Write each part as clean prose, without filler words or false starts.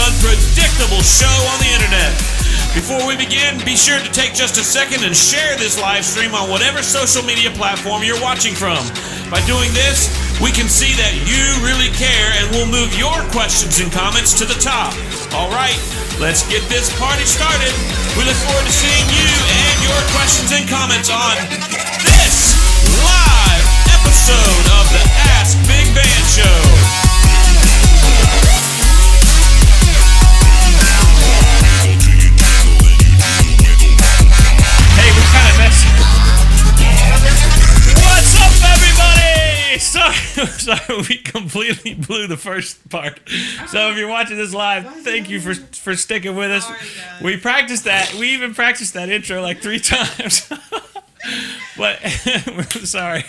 unpredictable show on the internet. Before we begin, be sure to take just a second and share this live stream on whatever social media platform you're watching from. By doing this, we can see that you really care and we'll move your questions and comments to the top. All right, let's get this party started. We look forward to seeing you and your questions and comments on this live episode of the Ask Big Van Show. What's up, everybody? Sorry, we completely blew the first part. So if you're watching this live, thank you for sticking with us. We practiced that. We even practiced that intro like 3 times. But sorry.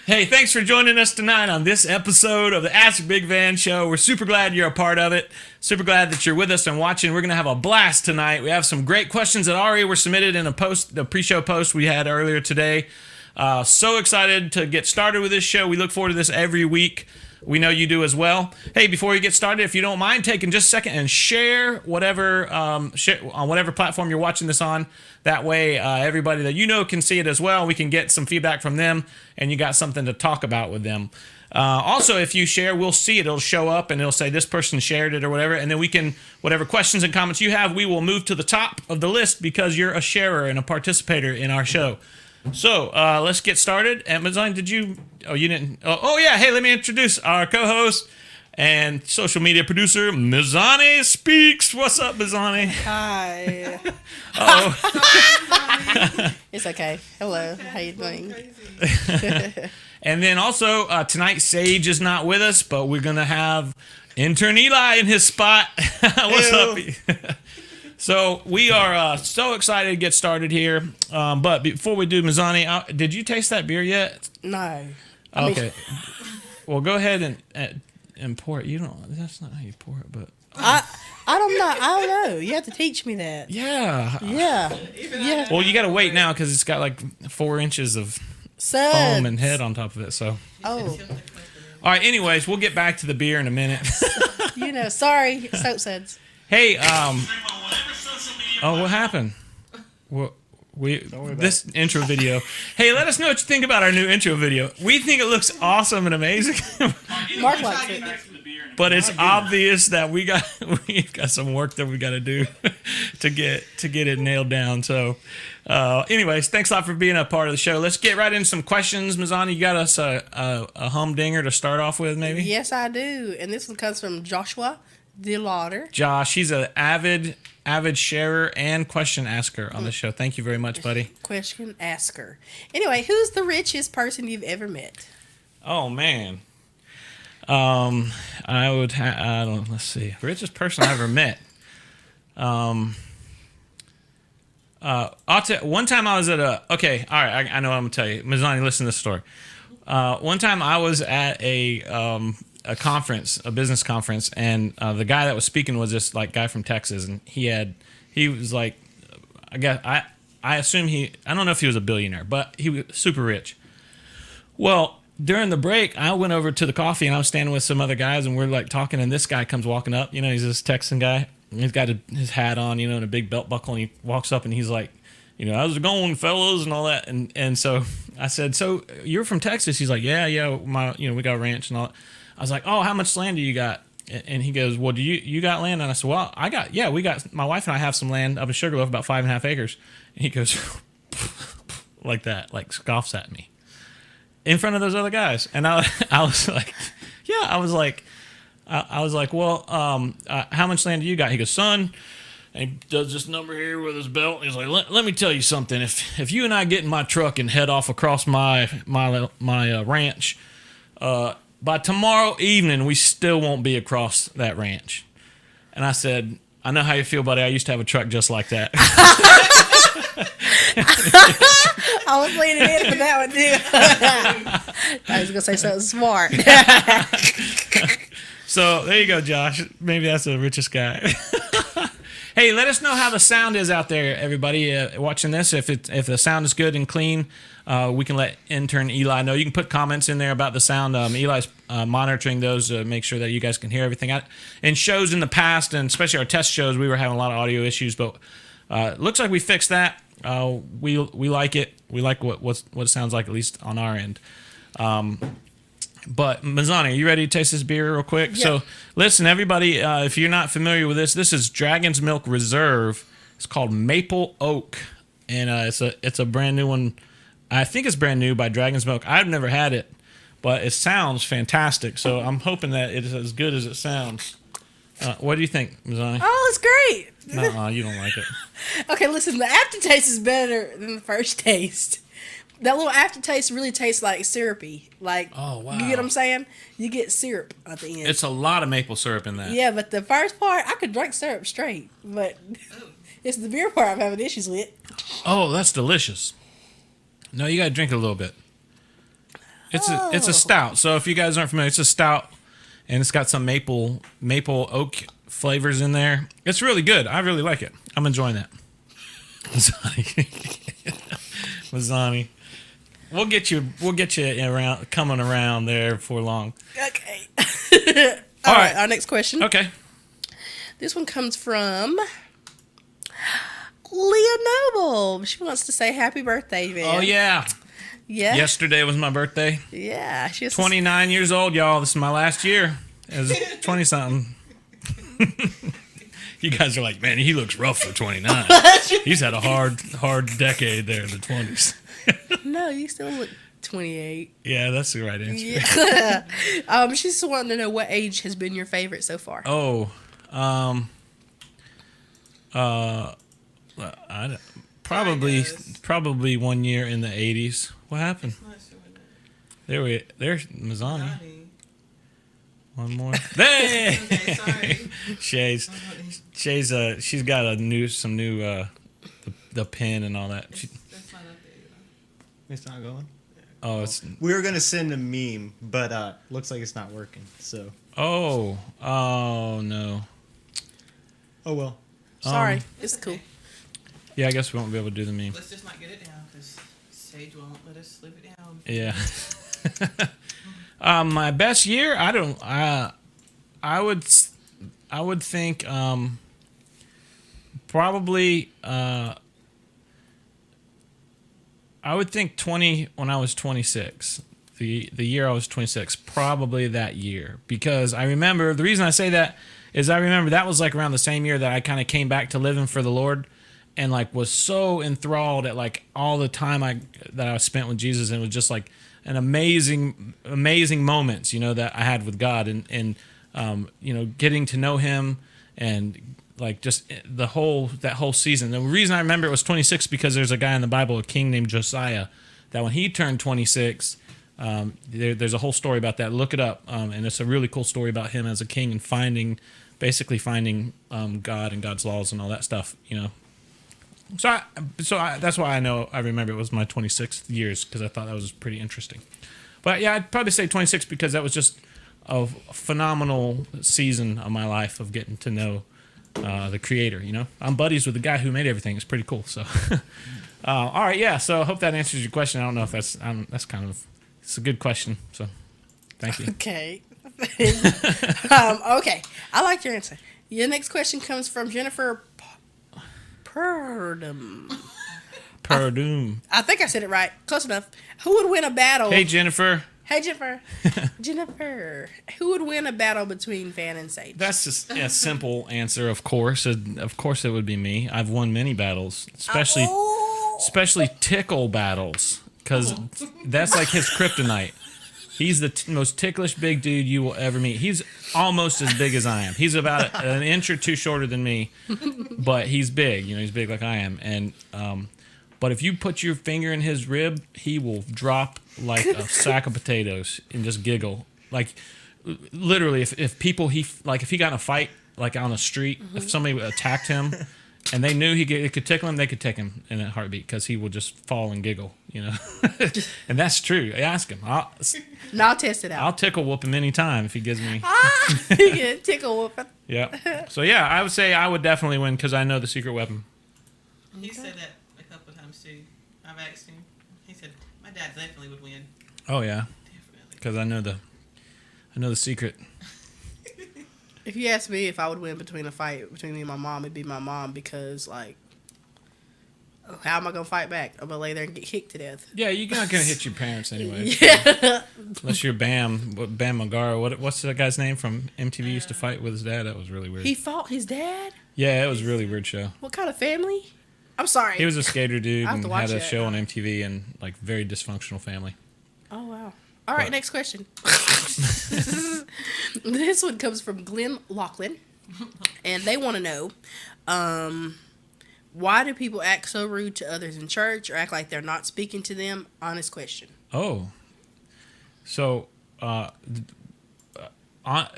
Hey, thanks for joining us tonight on this episode of the Ask Big Van Show. We're super glad you're a part of it. Super glad that you're with us and watching. We're going to have a blast tonight. We have some great questions that already were submitted in the pre-show post we had earlier today. So excited to get started with this show. We look forward to this every week. We know you do as well. Hey, before we get started, if you don't mind taking just a second and share whatever on whatever platform you're watching this on. That way, everybody that you know can see it as well. We can get some feedback from them, and you got something to talk about with them. Also, if you share, we'll see it. It'll show up, and it'll say this person shared it or whatever, and then we can, whatever questions and comments you have, we will move to the top of the list because you're a sharer and a participator in our show. So, let's get started. Amazon, did you... Oh, you didn't... Oh, yeah. Hey, let me introduce our co-host and social media producer, Mizani Speaks. What's up, Mizani? Hi. Uh-oh. It's okay. Hello. How you doing? And then also, tonight, Sage is not with us, but we're going to have intern Eli in his spot. What's up? So we are so excited to get started here. But before we do, Mizani, did you taste that beer yet? No. Okay. Well, go ahead and pour it. You don't. That's not how you pour it, but I don't know. You have to teach me that. yeah. Yeah. Well, you got to wait now because it's got like 4 inches of Suds. foam and head on top of it. So. Oh. All right. Anyways, we'll get back to the beer in a minute. Sorry. Soap suds. Hey. Oh, what happened? Well, this intro video. Hey, let us know what you think about our new intro video. We think it looks awesome and amazing. Mark likes it. But it's obvious that we've got some work that we got to do to get it nailed down. So, anyways, thanks a lot for being a part of the show. Let's get right into some questions. Mizani, you got us a humdinger to start off with, maybe? Yes, I do. And this one comes from Joshua DeLauder. Josh, he's an avid sharer and question asker on the show. Thank you very much, buddy. Question asker. Anyway, who's the richest person you've ever met? Oh man, I would. Let's see. Richest person I ever met. I'll tell. One time I was at a. Okay, all right. I know what I'm gonna tell you. Mizani, listen to this story. One time I was at a conference, a business conference, and the guy that was speaking was this like guy from Texas, and he was like, I assume I don't know if he was a billionaire, but he was super rich. Well, during the break, I went over to the coffee, and I was standing with some other guys, and we're like talking, and this guy comes walking up. You know, he's this Texan guy, and he's got his hat on, and a big belt buckle, and he walks up, and he's like, how's it going, fellas, and all that, and so I said, so you're from Texas? He's like, yeah, we got a ranch and all that. I was like, oh, how much land do you got? And he goes, well, do you got land? And I said, well, my wife and I have some land up in Sugarloaf, about 5.5 acres. And he goes, like that, like scoffs at me in front of those other guys. And I was like, yeah, I was like, well, how much land do you got? He goes, son, and he does this number here with his belt. He's like, let me tell you something. If you and I get in my truck and head off across my ranch, by tomorrow evening, we still won't be across that ranch. And I said, I know how you feel, buddy. I used to have a truck just like that. I was leaning in for that one, too. I was going to say something smart. So there you go, Josh. Maybe that's the richest guy. Hey, let us know how the sound is out there, everybody watching this. If the sound is good and clean, we can let intern Eli know. You can put comments in there about the sound. Eli's monitoring those to make sure that you guys can hear everything. In shows in the past, and especially our test shows, we were having a lot of audio issues, but it looks like we fixed that. We like it. We like what it sounds like, at least on our end. But Mazzani, are you ready to taste this beer real quick? Yeah. So listen, everybody, if you're not familiar with this is Dragon's Milk Reserve. It's called Maple Oak, and it's a brand new one. I think it's brand new by Dragon's Milk. I've never had it, but it sounds fantastic. So I'm hoping that it is as good as it sounds. What do you think, Mazzani? Oh, it's great. No, you don't like it. Okay, listen, the aftertaste is better than the first taste. That little aftertaste really tastes like syrupy. Like, Oh, wow. You get what I'm saying? You get syrup at the end. It's a lot of maple syrup in that. Yeah, but the first part, I could drink syrup straight. But it's the beer part I'm having issues with. Oh, that's delicious. No, you gotta drink it a little bit. It's a stout. So if you guys aren't familiar, it's a stout, and it's got some maple oak flavors in there. It's really good. I really like it. I'm enjoying that. Mazzani. We'll get you around, coming around there before long. Okay. All All right. right, our next question. Okay. This one comes from Leah Noble. She wants to say happy birthday, man. Oh yeah. Yeah. Yesterday was my birthday. Yeah. She's 29 years old, y'all. This is my last year as 20 something. You guys are like, man, he looks rough for 29. He's had a hard decade there in the 20s. No, you still look 28. Yeah, that's the right answer. Yeah. She's just wanting to know what age has been your favorite so far. Oh, probably 1 year in the 80s. What happened? There's Mazzani. One more. Hey! Okay, sorry. Shay's she's got some new the pin and all that. That's not up there. It's not going. Oh, it's We were gonna send a meme, but looks like it's not working. So, oh no. oh well. Sorry. It's cool. Yeah, I guess we won't be able to do the meme. Let's just not get it down because Sage won't let us live it down. Yeah. My best year, I would think probably I would think 20 when I was 26. The year I was 26, probably that year, because I remember the reason I say that is I remember that was like around the same year that I kind of came back to living for the Lord, and like was so enthralled at like all the time that I spent with Jesus, and it was just like an amazing moments, you know, that I had with God, and you know, getting to know Him, and like just that whole season. The reason I remember it was 26 because there's a guy in the Bible, a king named Josiah, that when he turned 26, there's a whole story about that. Look it up, and it's a really cool story about him as a king and finding God and God's laws and all that stuff, you know. So that's why I remember it was my 26th years, because I thought that was pretty interesting. But yeah, I'd probably say 26 because that was just a phenomenal season of my life of getting to know the Creator. You know, I'm buddies with the guy who made everything. It's pretty cool. So, all right, yeah. So I hope that answers your question. I don't know if that's it's a good question. So, thank you. Okay. Okay. I like your answer. Your next question comes from Jennifer Purdom. Perdum. I think I said it right. Close enough. Who would win a battle? Hey, Jennifer. Hey, Jennifer. Jennifer. Who would win a battle between Van and Sage? That's just a simple answer, of course. Of course, it would be me. I've won many battles, especially tickle battles, because that's like his kryptonite. He's the most ticklish big dude you will ever meet. He's almost as big as I am. He's about an inch or two shorter than me, but he's big. You know, he's big like I am. And but if you put your finger in his rib, he will drop like a sack of potatoes and just giggle. Like literally, if he got in a fight like on the street, if somebody attacked him, and they knew it could tickle him, they could take him in a heartbeat because he will just fall and giggle, you know. And that's true. Ask him. I'll test it out. I'll tickle whoop him anytime if he gives me. You get tickle whooping. Yeah. So yeah, I would say I would definitely win because I know the secret weapon. He said that a couple of times too. I've asked him. He said my dad definitely would win. Oh yeah, Definitely. because I know the secret. If you ask me if I would win between a fight between me and my mom, it'd be my mom because, like, how am I gonna fight back? I'm gonna lay there and get kicked to death. Yeah, you're not gonna hit your parents anyway. Yeah. Unless you're Bam Magara. What's that guy's name from MTV? Used to fight with his dad. That was really weird. He fought his dad? Yeah, it was a really weird show. What kind of family? I'm sorry. He was a skater dude I have and to watch had a that. show on MTV and like very dysfunctional family. Oh, wow. All right, What? next question. This one comes from Glenn Lachlan, and they want to know, why do people act so rude to others in church or act like they're not speaking to them? Honest question. Oh, so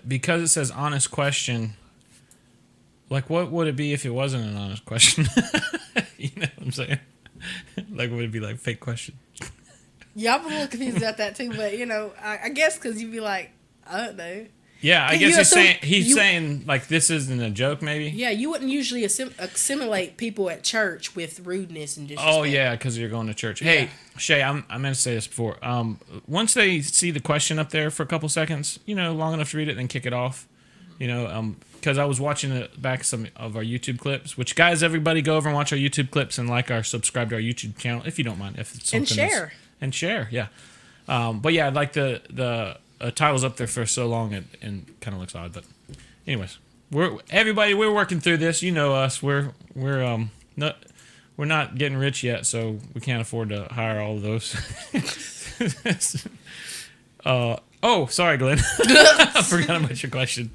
because it says honest question, like what would it be if it wasn't an honest question? You know what I'm saying? Like would it be like fake question? Yeah, I'm a little confused about that too, but you know, I guess because you'd be like, I don't know. Yeah, I Yeah, guess you he's assume- saying like this isn't a joke, maybe. Yeah, you wouldn't usually assimilate people at church with rudeness and disrespect. Oh yeah, because you're going to church. Hey, Shay, I meant to say this before. Once they see the question up there for a couple seconds, you know, long enough to read it, then kick it off. You know, because I was watching back some of our YouTube clips. Which guys, everybody go over and watch our YouTube clips and subscribe to our YouTube channel if you don't mind. If it's And something share. and share, yeah. But yeah, like the title's up there for so long and kind of looks odd. But anyways, we're working through this. You know us. We're not getting rich yet, so we can't afford to hire all of those. Oh, sorry, Glenn. I forgot about your question.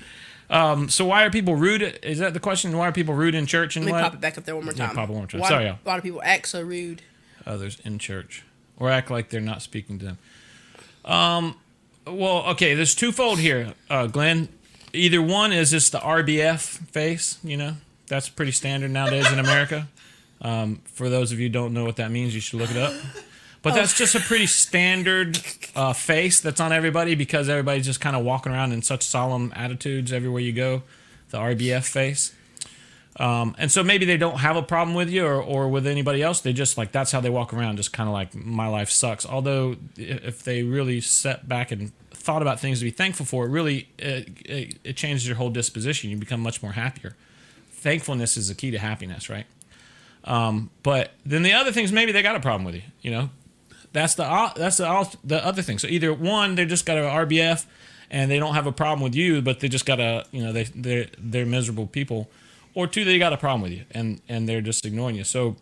So why are people rude? Is that the question? Why are people rude in church and Let me what? pop it back up there one more Yeah, time. pop it one more time. Why Sorry, do y'all. a lot of people act so rude? Others in church or act like they're not speaking to them. Well, okay, there's twofold here, Glenn. Either one is just the RBF face, you know, that's pretty standard nowadays in America. For those of you who don't know what that means, you should look it up. But that's just a pretty standard face that's on everybody because everybody's just kind of walking around in such solemn attitudes everywhere you go. The RBF face. And so maybe they don't have a problem with you or with anybody else. They just like, that's how they walk around, just kind of like, my life sucks. Although if they really sat back and thought about things to be thankful for, it really, it changes your whole disposition. You become much more happier. Thankfulness is the key to happiness, right? But then the other things, maybe they got a problem with you, you know? That's the other thing. So either one, they just got an RBF and they don't have a problem with you, but they just got a, you know, they're miserable people. Or two, they got a problem with you and they're just ignoring you. So,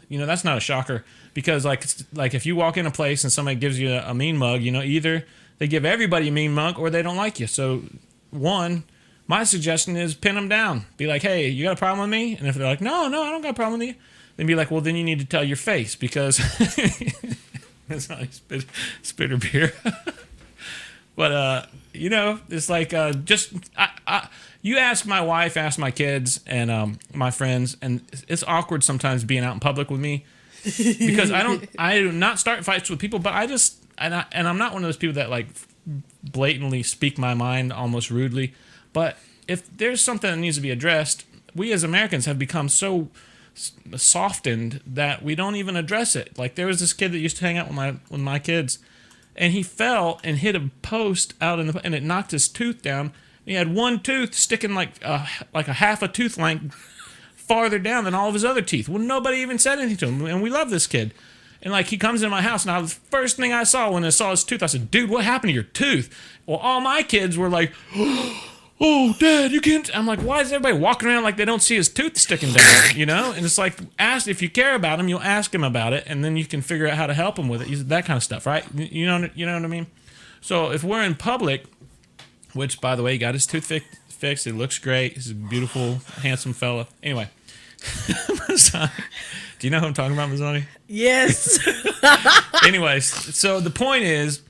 you know, that's not a shocker because like if you walk in a place and somebody gives you a mean mug, you know, either they give everybody a mean mug or they don't like you. So one, my suggestion is pin them down. Be like, hey, you got a problem with me? And if they're like, no, I don't got a problem with you. Then be like, well, then you need to tell your face because that's not spitter beer. But, you know, it's like you ask my wife, ask my kids and my friends, and it's awkward sometimes being out in public with me because I do not start fights with people, but I'm not one of those people that like blatantly speak my mind almost rudely. But if there's something that needs to be addressed, we as Americans have become so softened that we don't even address it. Like there was this kid that used to hang out with my kids, and he fell and hit a post out and it knocked his tooth down. He had one tooth sticking like a half a tooth length farther down than all of his other teeth. Well, nobody even said anything to him, and we love this kid. And like he comes into my house, and the first thing I saw when I saw his tooth, I said, "Dude, what happened to your tooth?" Well, all my kids were like, "Oh, Dad, you can't." I'm like, "Why is everybody walking around like they don't see his tooth sticking down?" You know? And it's like, ask if you care about him, you'll ask him about it, and then you can figure out how to help him with it. That kind of stuff, right? You know what I mean? So if we're in public. Which, by the way, he got his tooth fixed. It looks great. He's a beautiful, handsome fella. Anyway. Do you know who I'm talking about, Mazzani? Yes. Anyways, so the point is,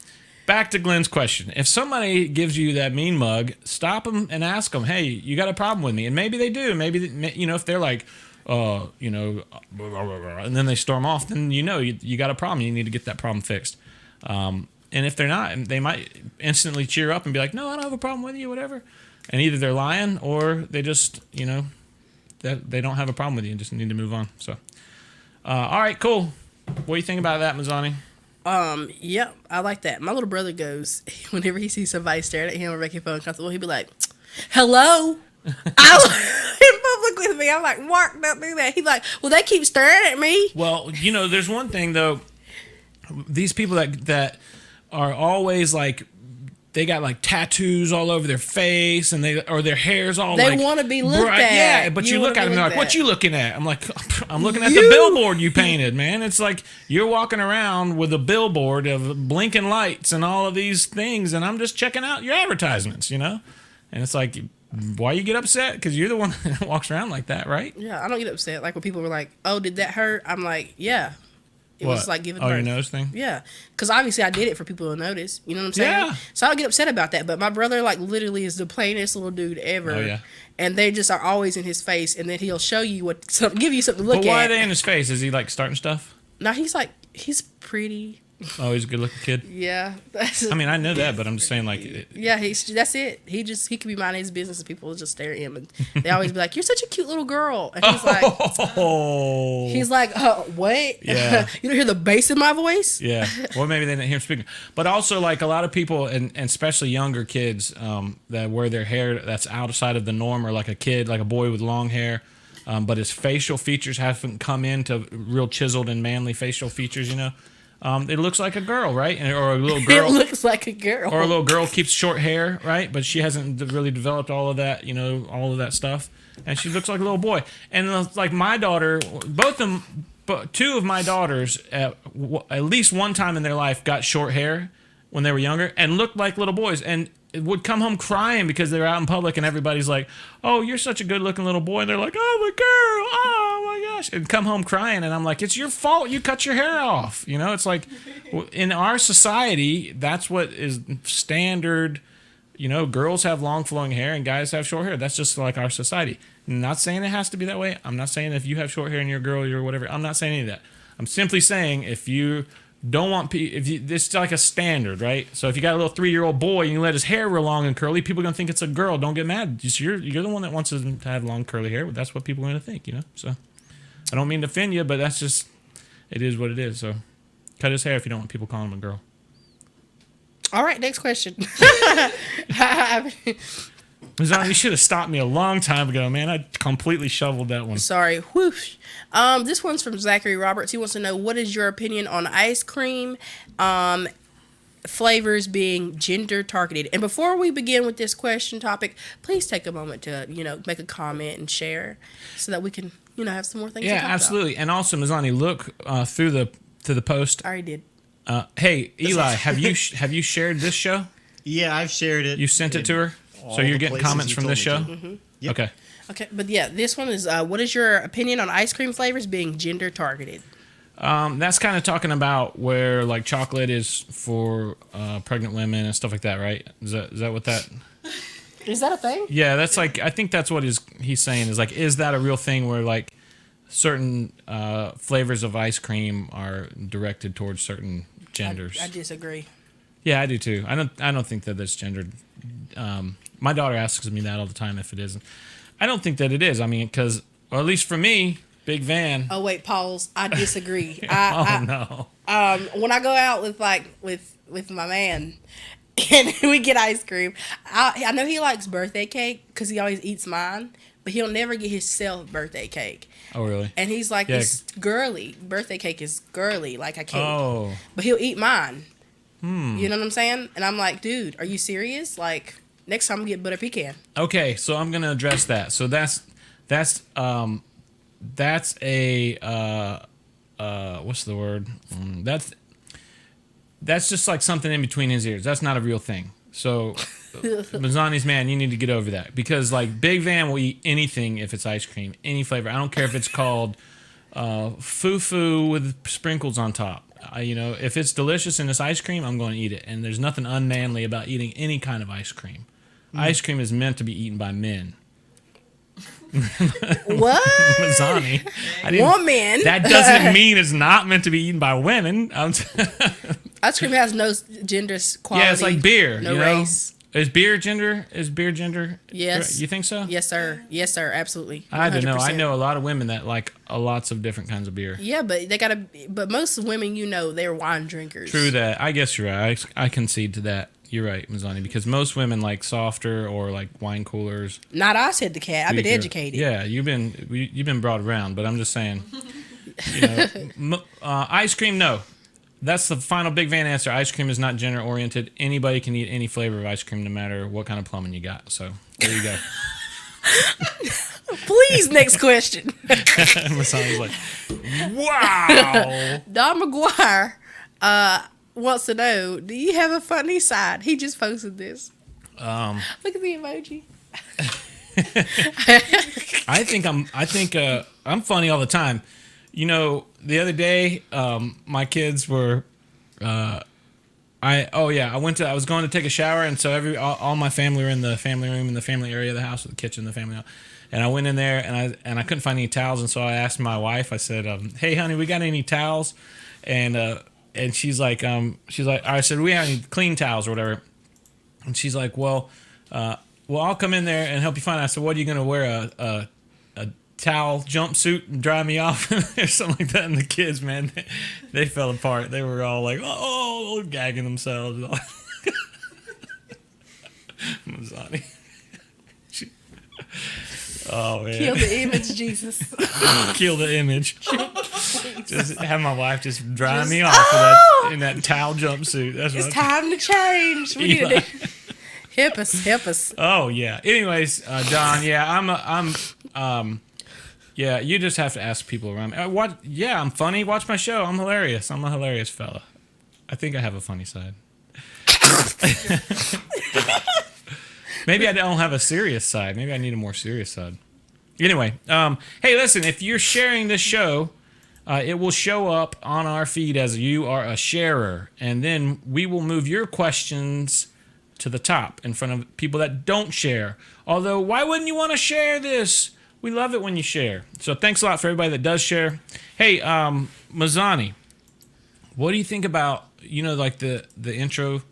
back to Glenn's question. If somebody gives you that mean mug, stop them and ask them, hey, you got a problem with me? And maybe they do. Maybe, you know, if they're like, you know, blah, blah, blah, blah, and then they storm off, then you got a problem. You need to get that problem fixed. And if they're not, they might instantly cheer up and be like, no, I don't have a problem with you, whatever. And either they're lying or they just, that they don't have a problem with you and just need to move on. So, all right, cool. What do you think about that, Mazzani? Yep, I like that. My little brother goes, whenever he sees somebody staring at him or making phone calls, he'd be like, hello? In public with me. I'm like, Mark, don't do that. He's like, well, they keep staring at me. Well, there's one thing, though. These people that are always like, they got like tattoos all over their face and their hair's all They like want to be looked bright. at. Yeah, but you look at them and they're like, what you looking at? I'm like, I'm looking at the billboard you painted, man. It's like you're walking around with a billboard of blinking lights and all of these things, and I'm just checking out your advertisements, And it's like, why you get upset? Because you're the one that walks around like that, right? Yeah, I don't get upset. Like when people were like, oh, did that hurt? I'm like, yeah. It What? was like giving Oh, birth. your nose thing? Yeah, because obviously I did it for people to notice. You know what I'm saying? Yeah. So I don't get upset about that. But my brother, like, literally is the plainest little dude ever. Oh, yeah. And they just are always in his face, and then he'll show you give you something to look But why at. are they in his face? Is he like starting stuff? No, he's pretty. Oh, he's a good looking kid. Yeah. I mean, I know that, but I'm just saying, like, Yeah, that's it. He could be minding his business and people will just stare at him and they always be like, "You're such a cute little girl." And he's like, oh, wait. Yeah. You don't hear the bass in my voice? yeah. Well, maybe they didn't hear him speaking. But also, like, a lot of people, and especially younger kids, that wear their hair that's outside of the norm, or like a kid, like a boy with long hair, but his facial features haven't come into real chiseled and manly facial features, it looks like a girl, right? Or a little girl. It looks like a girl. Or a little girl keeps short hair, right? But she hasn't really developed all of that, all of that stuff. And she looks like a little boy. And like my daughter, two of my daughters, at least one time in their life, got short hair when they were younger and looked like little boys. And would come home crying because they were out in public and everybody's like, oh, you're such a good looking little boy. And they're like, oh, my girl, oh my gosh. And come home crying. And I'm like, it's your fault. You cut your hair off. It's like in our society, that's what is standard. Girls have long flowing hair and guys have short hair. That's just like our society. I'm not saying it has to be that way. I'm not saying if you have short hair and you're a girl, you're whatever. I'm not saying any of that. I'm simply saying if you don't want it's like a standard, right? So if you got a little 3-year-old boy and you let his hair real long and curly, people are gonna think it's a girl. Don't get mad. You're the one that wants to have long curly hair. But that's what people are gonna think, So I don't mean to offend you, but that's just it is what it is. So cut his hair if you don't want people calling him a girl. All right, next question. You should have stopped me a long time ago, man. I completely shoveled that one. Sorry. Whoosh. This one's from Zachary Roberts. He wants to know, what is your opinion on ice cream flavors being gender targeted? And before we begin with this question topic, please take a moment to, make a comment and share so that we can, have some more things to talk absolutely. And also, Mazzani, look through the post. I already did. Hey, Eli, have you shared this show? Yeah, I've shared it. You sent it to her? So you're getting comments from this show? Mm-hmm. Yep. Okay. Okay, but yeah, this one is, what is your opinion on ice cream flavors being gender targeted? That's kind of talking about where like chocolate is for pregnant women and stuff like that, right? Is that what that? Is that a thing? Yeah, that's like I think that's what he's saying is like, is that a real thing where like certain flavors of ice cream are directed towards certain genders? I disagree. Yeah, I do too. I don't think that that's gendered. My daughter asks me that all the time if it isn't. I don't think that it is. I mean, because, or at least for me, Big Van. Oh wait, pause. I disagree. No. When I go out with my man and we get ice cream, I know he likes birthday cake because he always eats mine, but he'll never get himself birthday cake. Oh really? And he's like, Yeah. it's girly. Birthday cake is girly, like a cake. Oh. But he'll eat mine. You know what I'm saying? And I'm like, dude, are you serious? Like, next time we get butter pecan. Okay, so I'm gonna address that. So that's a what's the word? That's just like something in between his ears. That's not a real thing. So Mazzani's man, you need to get over that because like Big Van will eat anything if it's ice cream, any flavor. I don't care if it's called foo-foo with sprinkles on top. If it's delicious and it's ice cream, I'm going to eat it. And there's nothing unmanly about eating any kind of ice cream. Ice cream is meant to be eaten by men. What? Mazzani. I didn't, Woman. that doesn't mean it's not meant to be eaten by women. Ice cream has no gender quality. Yeah, it's like beer. No you know? race. Is beer gender? Is beer gender? Yes. You think so? Yes, sir. Yes, sir. Absolutely. I don't know. I 100%. know a lot of women that like lots of different kinds of beer. Yeah, but they gotta. But most women, they're wine drinkers. True that. I guess you're right. I concede to that. You're right, Mazzani, because most women like softer or like wine coolers. Not I said the cat. I've been weaker. educated. Yeah, you've been brought around, but I'm just saying. Ice cream, no. That's the final big van answer. Ice cream is not gender oriented. Anybody can eat any flavor of ice cream, no matter what kind of plumbing you got. So there you go. Please, next question. Mazzani's like, wow. Don McGuire wants to know: do you have a funny side? He just posted this. Look at the emoji. I think I'm funny all the time. You know, the other day, my kids were, I was going to take a shower, and so all my family were in the family room, in the family area of the house, the kitchen, the family house. And I went in there, and I couldn't find any towels, and so I asked my wife. I said, "Hey, honey, we got any towels?" And she's like, I said, "We have any clean towels or whatever?" And she's like, "Well, I'll come in there and help you find it." I said, "What, are you gonna wear a towel jumpsuit and dry me off?" or something like that? And the kids, man, they fell apart. They were all like, oh, gagging themselves. Mazzani. Oh man. Kill the image, Jesus. Kill the image. Just have my wife just dry me off of that, in that towel jumpsuit. That's It's what time to change. We need to do. Help us. Oh yeah. Anyways, Don, yeah, yeah, you just have to ask people around me. Yeah, I'm funny. Watch my show. I'm hilarious. I'm a hilarious fella. I think I have a funny side. Maybe I don't have a serious side. Maybe I need a more serious side. Anyway, hey, listen, if you're sharing this show, it will show up on our feed as you are a sharer. And then we will move your questions to the top in front of people that don't share. Although, why wouldn't you want to share this? We love it when you share. So thanks a lot for everybody that does share. Hey, Mazzani, what do you think about, like the intro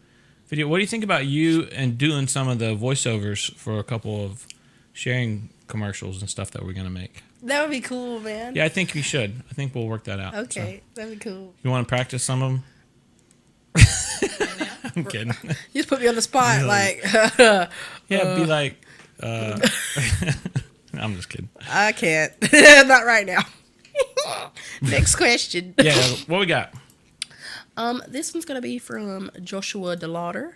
video? What do you think about you and doing some of the voiceovers for a couple of sharing commercials and stuff that we're going to make? That would be cool, man. Yeah, I think we should. I think we'll work that out. Okay, So, that'd be cool. you want to practice some of them? I'm kidding. You just put me on the spot, like. Yeah, be like, I'm just kidding. I can't. Not right now. Next question. Yeah, what we got? This one's gonna be from Joshua DeLauder,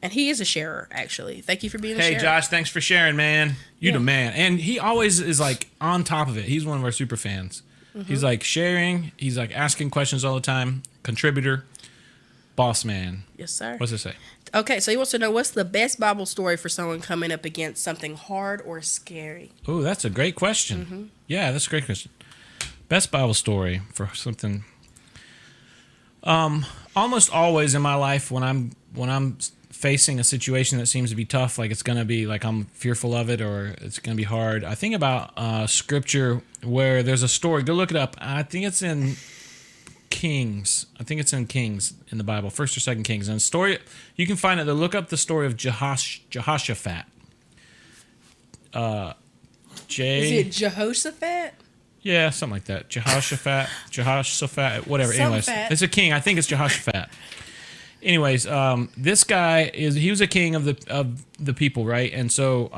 and he is a sharer. Actually, thank you for being a sharer. Hey, Josh, thanks for sharing, man. You the man. And he always is like on top of it. He's one of our super fans. He's like sharing. He's like asking questions all the time. Contributor. Boss man. Yes, sir. What's it say? Okay, so he wants to know, what's the best Bible story for someone coming up against something hard or scary? Oh, that's a great question. Yeah, that's a great question. Best Bible story for something. Almost always in my life when I'm facing a situation that seems to be tough, like it's gonna be like I'm fearful of it or it's gonna be hard, I think about scripture where there's a story. Go look it up. I think it's in Kings. I think it's in Kings in the Bible, 1st or 2nd Kings. And the story, you can find it. Look up the story of Jehoshaphat. Is it Jehoshaphat? Yeah, something like that. Jehoshaphat, whatever. Anyways, Somephat. it's a king. I think it's Jehoshaphat. Anyways, this guy he was a king of the people, right? And so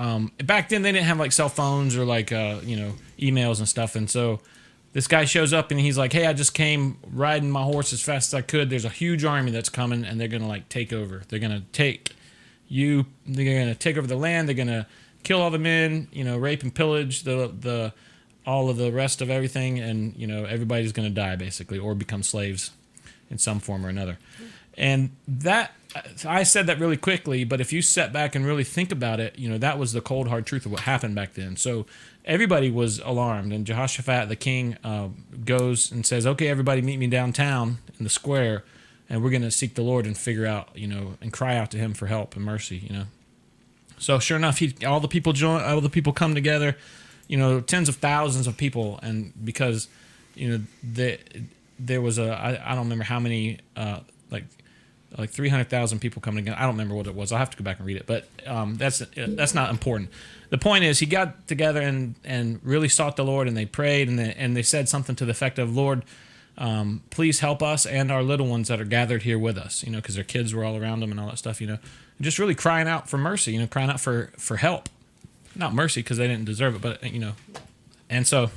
back then they didn't have like cell phones or like emails and stuff. And so this guy shows up and he's like, "Hey, I just came riding my horse as fast as I could. There's a huge army that's coming and they're gonna like take over. They're gonna take you. They're gonna take over the land. They're gonna kill all the men. Rape and pillage the all of the rest of everything, and everybody's gonna die basically or become slaves in some form or another." And that, I said that really quickly, but if you step back and really think about it, that was the cold hard truth of what happened back then. So everybody was alarmed, and Jehoshaphat, the king, goes and says, "Okay, everybody meet me downtown in the square, and we're going to seek the Lord and figure out, and cry out to him for help and mercy, So sure enough, all the people join, all the people come together, tens of thousands of people, and because, there was I don't remember how many, like 300,000 people coming together. I don't remember what it was. I'll have to go back and read it, but that's not important. The point is, he got together and really sought the Lord, and they prayed, and they said something to the effect of, Lord, please help us and our little ones that are gathered here with us, because their kids were all around them and all that stuff, just really crying out for mercy, crying out for help, not mercy because they didn't deserve it, but and so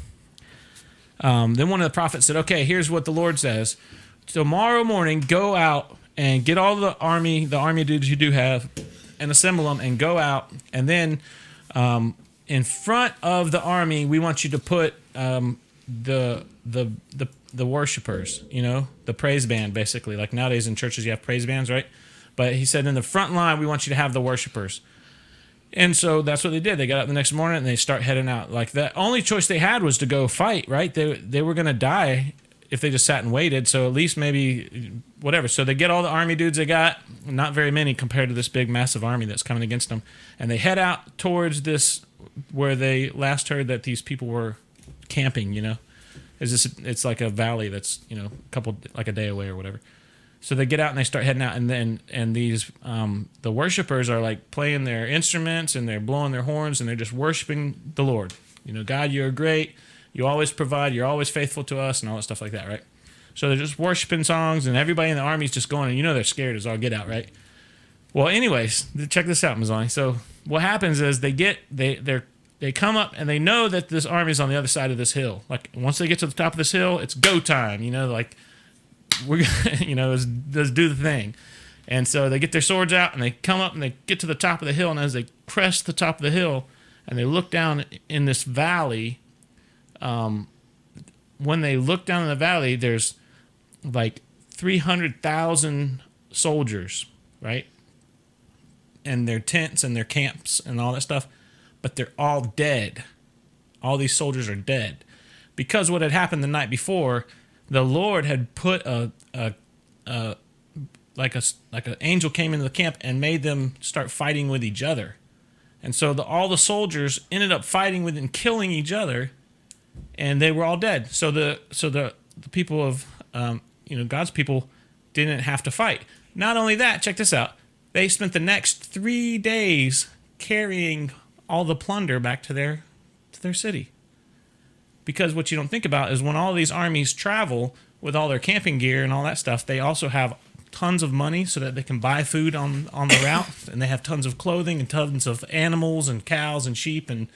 then one of the prophets said, okay, here's what the Lord says: tomorrow morning, go out and get all the army dudes you do have, and assemble them and go out, and then in front of the army, we want you to put the worshipers, the praise band, basically. Like nowadays in churches, you have praise bands, right? But he said in the front line, we want you to have the worshipers. And so that's what they did. They got up the next morning and they start heading out. Like the only choice they had was to go fight, right? They were going to die if they just sat and waited. So at least maybe whatever. So they get all the army dudes they got, not very many compared to this big massive army that's coming against them. And they head out towards this, where they last heard that these people were camping, It's like a valley that's, like a day away or whatever. So they get out and they start heading out, and these the worshipers are like playing their instruments and they're blowing their horns and they're just worshiping the Lord. God, you're great. You always provide. You're always faithful to us, and all that stuff like that, right? So they're just worshiping songs, and everybody in the army's just going, and they're scared as all get out, right? Well, anyways, check this out, Mazzani. So what happens is they come up and they know that this army's on the other side of this hill. Like once they get to the top of this hill, it's go time. Like we're let's do the thing. And so they get their swords out and they come up and they get to the top of the hill. And as they crest the top of the hill and they look down in this valley, when they look down in the valley, there's like 300,000 soldiers, right? And their tents and their camps and all that stuff. But they're all dead. All these soldiers are dead. Because what had happened the night before, the Lord had put like an angel came into the camp and made them start fighting with each other. And so all the soldiers ended up fighting with and killing each other, and they were all dead. So the people of God's people didn't have to fight. Not only that, check this out. They spent the next 3 days carrying all the plunder back to their city. Because what you don't think about is when all these armies travel with all their camping gear and all that stuff, they also have tons of money so that they can buy food on the route, and they have tons of clothing and tons of animals and cows and sheep and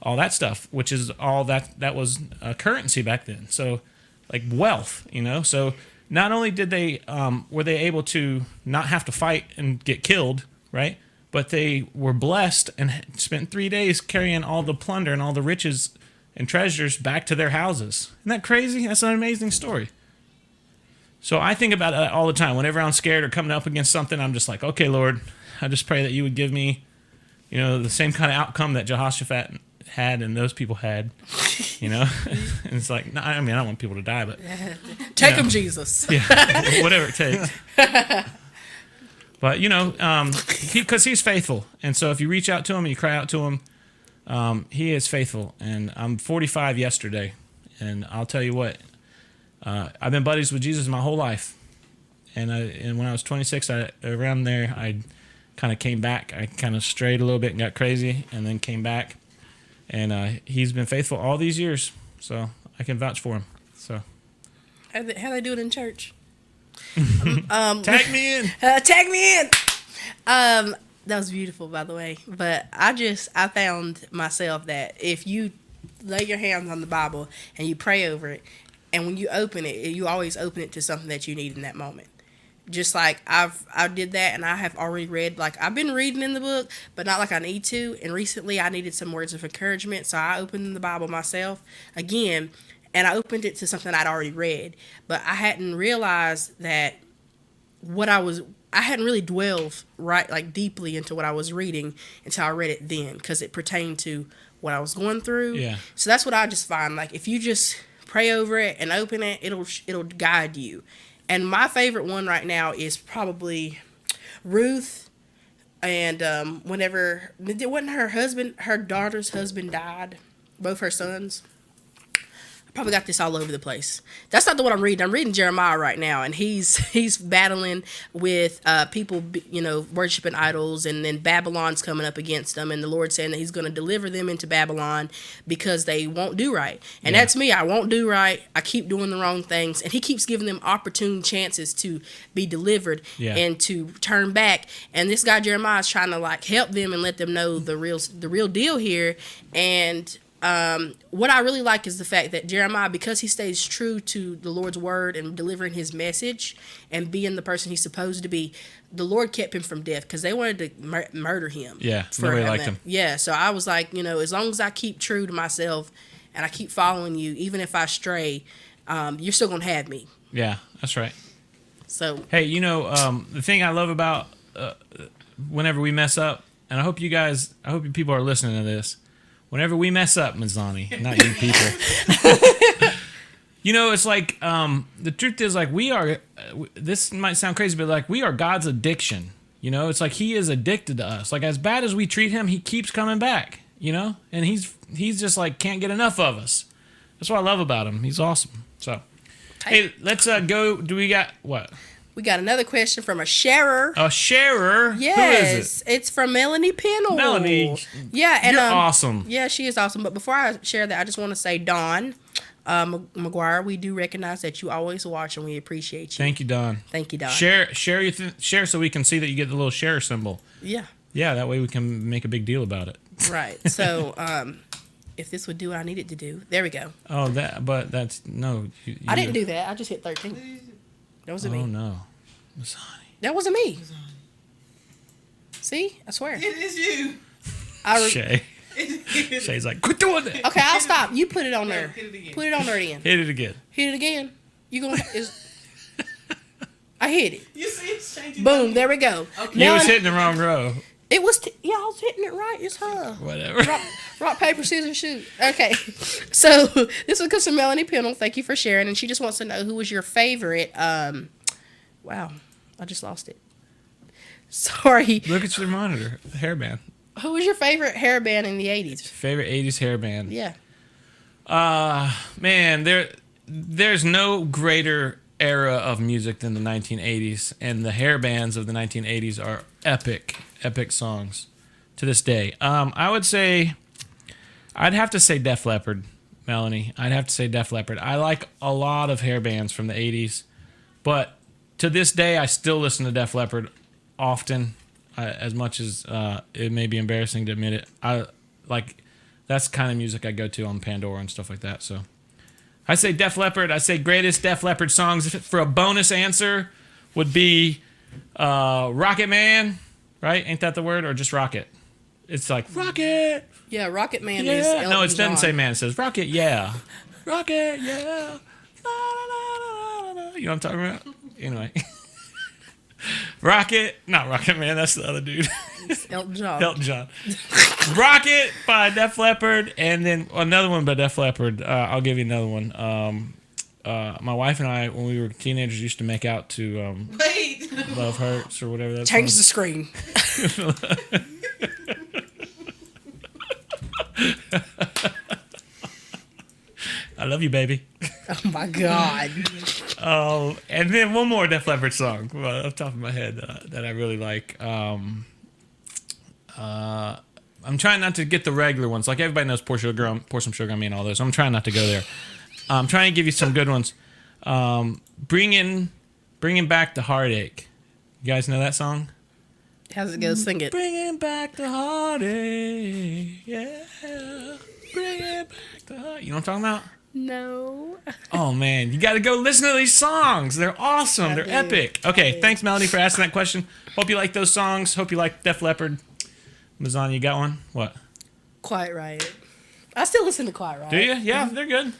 all that stuff, which is all that was currency back then. So like wealth, So not only did they were they able to not have to fight and get killed, right? But they were blessed and spent 3 days carrying all the plunder and all the riches and treasures back to their houses. Isn't that crazy? That's an amazing story. So I think about that all the time. Whenever I'm scared or coming up against something, I'm just like, okay, Lord, I just pray that you would give me, the same kind of outcome that Jehoshaphat had and those people had, And it's like, I don't want people to die, but take them, Jesus. Yeah, whatever it takes. But because he's faithful, and so if you reach out to him and you cry out to him, he is faithful. And I'm 45 yesterday, and I'll tell you what, I've been buddies with Jesus my whole life, and when I was 26, around there, I kind of came back. I kind of strayed a little bit and got crazy, and then came back, and he's been faithful all these years, so I can vouch for him. So how they do it in church? Tag me in. Tag me in. That was beautiful, by the way. But I found myself that if you lay your hands on the Bible and you pray over it, and when you open it, you always open it to something that you need in that moment. Just like I did that, and I have already read, like I've been reading in the book, but not like I need to. And recently I needed some words of encouragement, so I opened the Bible myself again, and I opened it to something I'd already read. But I hadn't realized that I hadn't really dwelled deeply into what I was reading until I read it then, because it pertained to what I was going through. Yeah. So that's what I just find. Like if you just pray over it and open it, it'll guide you. And my favorite one right now is probably Ruth And whenever it wasn't her daughter's husband died, both her sons. Probably got this all over the place. That's not the one I'm reading. I'm reading Jeremiah right now, and he's battling with people, worshiping idols, and then Babylon's coming up against them, and the Lord saying that He's going to deliver them into Babylon because they won't do right. And that's me. I won't do right. I keep doing the wrong things, and He keeps giving them opportune chances to be delivered and to turn back. And this guy Jeremiah is trying to like help them and let them know the real deal here. And what I really like is the fact that Jeremiah, because he stays true to the Lord's word and delivering His message and being the person he's supposed to be, the Lord kept him from death because they wanted to murder him. Yeah, nobody liked him. Yeah, so I was like, as long as I keep true to myself and I keep following you, even if I stray, you're still going to have me. Yeah, that's right. So hey, the thing I love about whenever we mess up, and I hope you people are listening to this. Whenever we mess up, Mazzani, not you people, it's like the truth is like we are. This might sound crazy, but like we are God's addiction. It's like He is addicted to us. Like as bad as we treat Him, He keeps coming back. And He's just like can't get enough of us. That's what I love about Him. He's awesome. So, hey, let's go. Do we got what? We got another question from a sharer. A sharer? Yes. Who is it? It's from Melanie Pennell. Melanie. Yeah. And, you're awesome. Yeah, she is awesome. But before I share that, I just want to say, Dawn McGuire, we do recognize that you always watch and we appreciate you. Thank you, Don. Thank you, Don. Share share so we can see that you get the little share symbol. Yeah. Yeah, that way we can make a big deal about it. Right. So, if this would do what I need it to do. There we go. Oh, that's, no. I didn't do that. I just hit 13. That wasn't me. Oh, no. Mazzani. That wasn't me. See? I swear. It is you. Shay. Shay's like, quit doing that. Okay, I'll stop. You put it on there. Hit it again. Put it on there again. Hit it again. Hit it again. You gonna? I hit it. You see, it's changing. Boom. There we go. Okay. You was hitting the wrong row. It was. Yeah, I was hitting it right. It's her. Whatever. Rock, paper, scissors, shoot. Okay. So this one comes from Melanie Pennell. Thank you for sharing. And she just wants to know who was your favorite. Wow, I just lost it. Sorry. Look at your monitor. The hairband. Who was your favorite hair band in the 80s? Favorite 80s hairband. Yeah. Man, there's no greater era of music than the 1980s, and the hair bands of the 1980s are epic songs to this day. I would say, I'd have to say Def Leppard, Melanie. I'd have to say Def Leppard. I like a lot of hair bands from the 80s, but to this day, I still listen to Def Leppard often, as much as it may be embarrassing to admit it. I like that's the kind of music I go to on Pandora and stuff like that. So I say Def Leppard. I say greatest Def Leppard songs for a bonus answer would be Rocket Man, right? Ain't that the word? Or just Rocket? It's like Rocket. Yeah, Rocket Man Yeah. is Elton No, it doesn't say John. man. It says Rocket. Yeah. Rocket. Yeah. La, la, la, la, la. You know what I'm talking about? Anyway. Rocket. Not Rocket Man. That's the other dude. It's Elton John. Elton John. Rocket by Def Leppard, and then another one by Def Leppard. I'll give you another one. My wife and I, when we were teenagers, used to make out to Wait. Love Hurts or whatever that's Change the screen. I love you, baby. Oh my God. Oh, and then one more Def Leppard song off the top of my head that I really like. I'm trying not to get the regular ones. Like everybody knows Pour Some Sugar on Me and all those. I'm trying not to go there. I'm trying to give you some good ones. Bringing Back the Heartache. You guys know that song? How's it go? Sing it. Bringing back the heartache, yeah. Bringing back the heartache. You know what I'm talking about? No. Oh, man. You got to go listen to these songs. They're awesome. They're epic. Okay, thanks, Melody, for asking that question. Hope you like those songs. Hope you like Def Leppard. Mazan, you got one? What? Quiet Riot. I still listen to Quiet Riot. Do you? Yeah, they're good.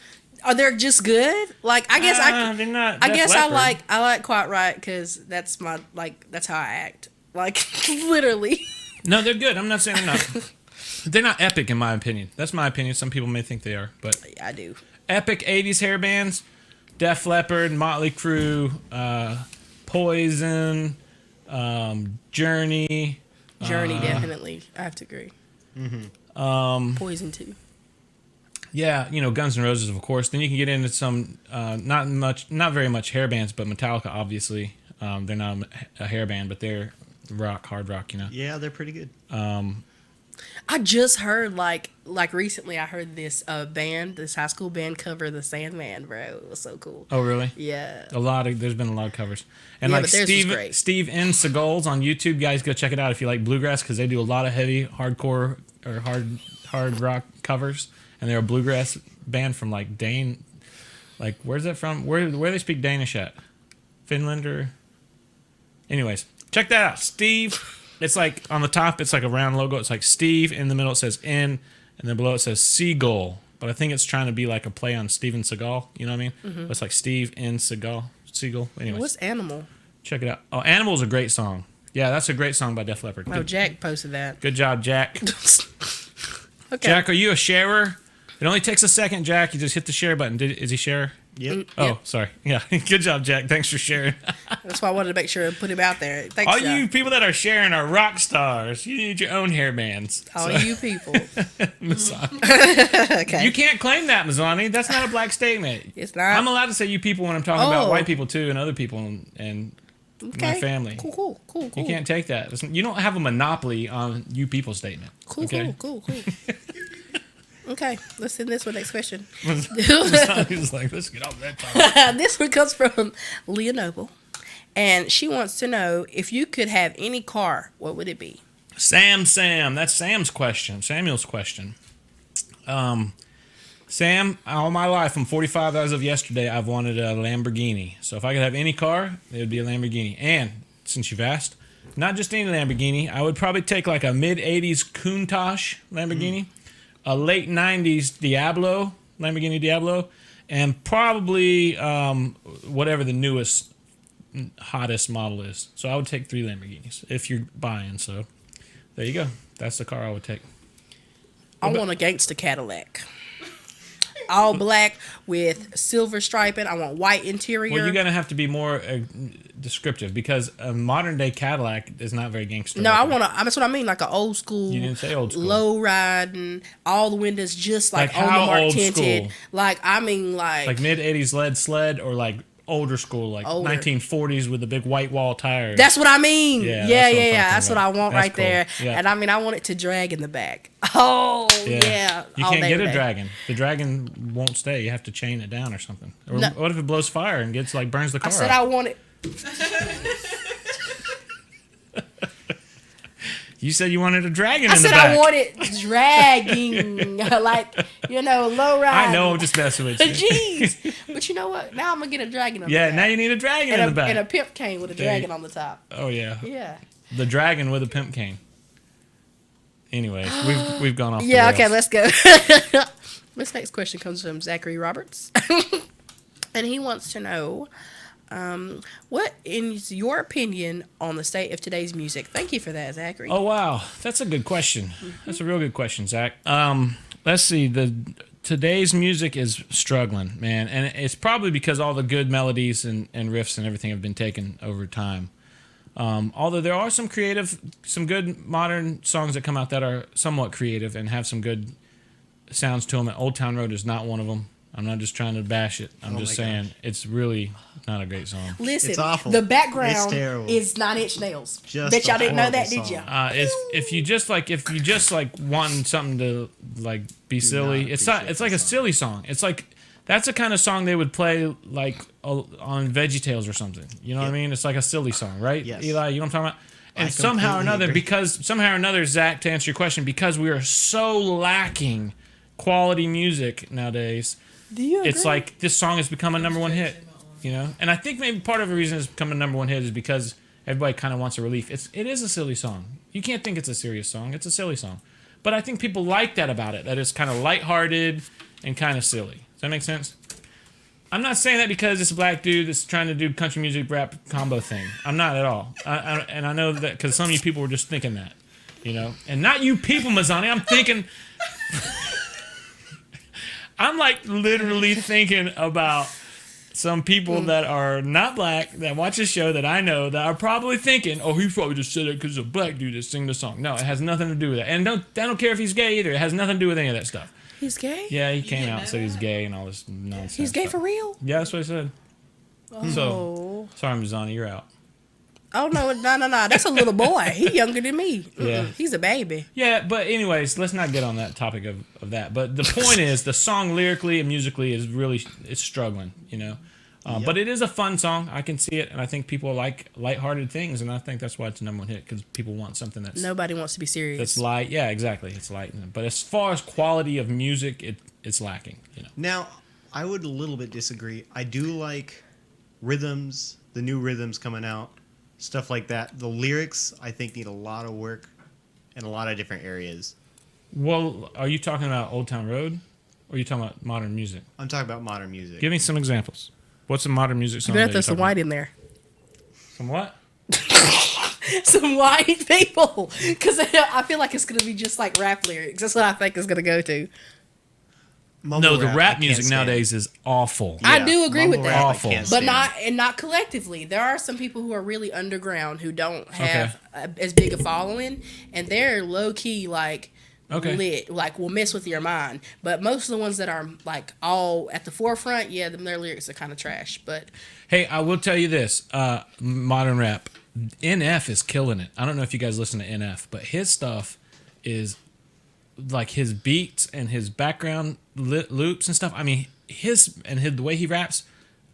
Are they just good? Like I guess They're not I Def guess Leppard. I like Quiet Riot because that's my that's how I act. Like literally. No, they're good. I'm not saying they're not. They're not epic, in my opinion. That's my opinion. Some people may think they are, but I do. epic 80s hair bands, Def Leppard, Motley Crue, Poison, Journey, Journey, definitely. I have to agree. Poison too. Yeah, Guns N' Roses, of course. Then you can get into some not very much hair bands, but Metallica, obviously. They're not a hair band, but they're hard rock. Yeah, they're pretty good. I just heard like recently. I heard this this high school band cover the Sandman, bro. It was so cool. Oh, really? Yeah. There's been a lot of covers, and Yeah, like but theirs was great. Steve N. Seagal's on YouTube. Guys, go check it out if you like bluegrass, because they do a lot of heavy hardcore or hard rock covers, and they're a bluegrass band from like where's that from? Where they speak Danish at? Finland or? Anyways, check that out, Steve. It's like on the top, it's like a round logo. It's like Steve. In the middle, it says N, and then below it says Seagull. But I think it's trying to be like a play on Steven Seagal. You know what I mean? But it's like Steve N. Seagull. Anyways, What's Animal? check it out. Oh, Animal's a great song. Yeah, that's a great song by Def Leppard. Oh, Jack posted that. Good job, Jack. Okay. Jack, are you a sharer? It only takes a second, Jack. You just hit the share button. Is he sharer? Yep. Oh, Yep. sorry. Yeah, good job, Jack. Thanks for sharing. That's why I wanted to make sure I put him out there. Thanks, All Jack. you people that are sharing are rock stars. You need your own hair bands. All So- you people. Mazzani. Okay. You can't claim that, Mazzani. That's not a black statement. It's not. I'm allowed to say you people when I'm talking about Oh. white people too, and other people, and my family. Cool. You can't take that. You don't have a monopoly on you people statement. Cool. Okay, let's send this one. Next question. Mazzani's like, let's get off that topic. This one comes from Leah Noble, and she wants to know if you could have any car, what would it be? Sam. That's Sam's question. Samuel's question. Sam, all my life, I'm 45 as of yesterday, I've wanted a Lamborghini. So if I could have any car, it would be a Lamborghini. And since you've asked, not just any Lamborghini, I would probably take like a mid-80s Countach Lamborghini, a late 90s Lamborghini Diablo, and probably whatever the newest, hottest model is. So I would take 3 Lamborghinis if you're buying. So there you go. That's the car I would take. I want a gangster Cadillac. All black with silver striping. I want white interior. Well, you're going to have to be more descriptive, because a modern day Cadillac is not very gangster. No, I looking. want to. That's what I mean. Like an old school. You didn't say old school. Low riding, all the windows just like Like on how the mark old tinted. school? Like I mean, like Like mid-80s lead sled, or like older school, like Older. 1940s with the big white wall tires. that's what I mean. Yeah, Yeah, that's what I'm talking That's what I about. want That's right cool. there. Yeah. And I mean, I want it to drag in the back. Oh yeah. You all can't day get a today. Dragon. The Dragon won't stay. You have to chain it down or something. Or No. what if it blows fire and gets like burns the car I said up? I want it. You said you wanted a Dragon I in the said back. I want it dragging, like low ride. I know, I'm just messing with you. Jeez, but you know what? Now I'm gonna get a dragon on Yeah, the now back. you need a Dragon and in the back. and a pimp cane with a There dragon you- on the top. Oh yeah. Yeah. The Dragon with a pimp cane. Anyways, we've gone off. the Yeah. rails. Okay. Let's go. This next question comes from Zachary Roberts, and he wants to know, what is your opinion on the state of today's music? Thank you for that, Zachary. Oh wow, that's a good question. That's a real good question, Zach. Let's see. Today's music is struggling, man, and it's probably because all the good melodies and riffs and everything have been taken over time. Although there are some good modern songs that come out that are somewhat creative and have some good sounds to them. And Old Town Road is not one of them. I'm not just trying to bash it. I'm just my saying it's really not a great song. Listen, It's awful. the It's background terrible. is Nine Inch Nails. Just Bet y'all a didn't know that, horrible did you? song. If you just want something to like be silly, not it's not. appreciate It's like the a song. silly song. It's like that's the kind of song they would play like on VeggieTales or something. You know what I Yeah. mean? It's like a silly song, right? Yes. Eli, you know what I'm talking about? And I somehow or completely another, agree. Zach, to answer your question, because we are so lacking quality music nowadays, Do you agree? it's like this song has become a number one hit. You know, and I think maybe part of the reason it's become a number one hit is because everybody kind of wants a relief. It is a silly song. You can't think it's a serious song. It's a silly song. But I think people like that about it. That it's kind of lighthearted and kind of silly. Does that make sense? I'm not saying that because it's a black dude that's trying to do country music rap combo thing. I'm not at all. And I know that because some of you people were just thinking that, you know, and not you people, Mazzani. I'm thinking. I'm like literally thinking about some people that are not black that watch the show that I know that are probably thinking, "Oh, he probably just said it because it's a black dude that sing the song." No, it has nothing to do with that. And I don't care if he's gay either. It has nothing to do with any of that stuff. He's gay? Yeah, he came didn't out know and said he's that? gay and all this nonsense. He's gay for real? Yeah, that's what I said. Oh. So sorry, Mazzani, you're out. Oh, no. That's a little boy. He's younger than me. Yeah. He's a baby. Yeah, but anyways, let's not get on that topic of that. But the point is, the song lyrically and musically is really it's struggling, you know. But it is a fun song. I can see it, and I think people like lighthearted things, and I think that's why it's a number one hit because people want something that's Nobody wants to be serious. that's light. Yeah, exactly. It's light. But as far as quality of music, it's lacking. You know. Now, I would a little bit disagree. I do like rhythms, the new rhythms coming out, stuff like that. The lyrics, I think, need a lot of work in a lot of different areas. Well, are you talking about Old Town Road, or are you talking about modern music? I'm talking about modern music. Give me some examples. What's a modern music song? You're going that to throw you're some talking white in there. about? Some what? Some white people. Because I feel like it's going to be just like rap lyrics. That's what I think it's going to go to. Mumble No, the I rap can't music stand. nowadays is awful. I do agree with mumble that. rap I Awful. can't But stand. not collectively. There are some people who are really underground who don't have Okay. as big a following, and they're low key like Okay. lit, like will mess with your mind. But most of the ones that are like all at the forefront, yeah, their lyrics are kind of trash. But Hey, I will tell you this: modern rap, NF is killing it. I don't know if you guys listen to NF, but his stuff is like his beats and his background loops and stuff. I mean, the way he raps,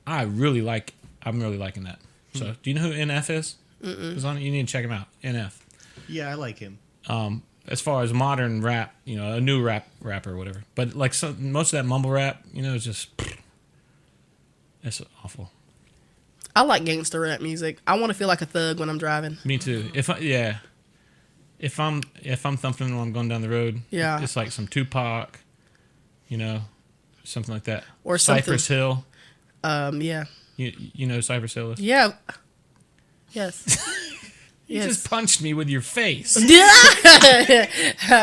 I'm really liking that. So, do you know who NF is? Mm-mm. You need to check him out. NF. Yeah, I like him. As far as modern rap, you know, a new rapper or whatever. But like most of that mumble rap, you know, it's just it's awful. I like gangster rap music. I want to feel like a thug when I'm driving. Me too. If I'm thumping while I'm going down the road, Yeah. it's like some Tupac, you know, something like that. Or something- Cypress Hill. Yeah. You know who Cypress Hill is? Yeah. Yes. You Yes. just punched me with your face. I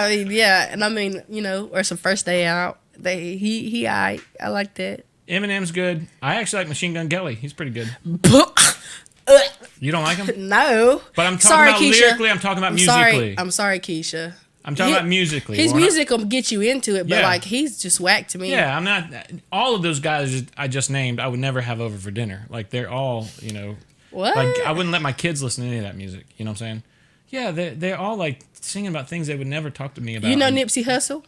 mean, yeah, and I mean, you know, or some First Day Out. I like that. Eminem's good. I actually like Machine Gun Kelly. He's pretty good. You don't like him? No, But I'm talking Sorry, about Keisha. lyrically. I'm talking about musically. I'm sorry, Keisha. I'm talking about musically. His We're not- music will get you into it, but Yeah. like he's just whack to me. Yeah, I'm not. All of those guys I just named, I would never have over for dinner. Like they're all, you know, What? like I wouldn't let my kids listen to any of that music. You know what I'm saying? Yeah, they're all like singing about things they would never talk to me about. You know And- Nipsey Hussle?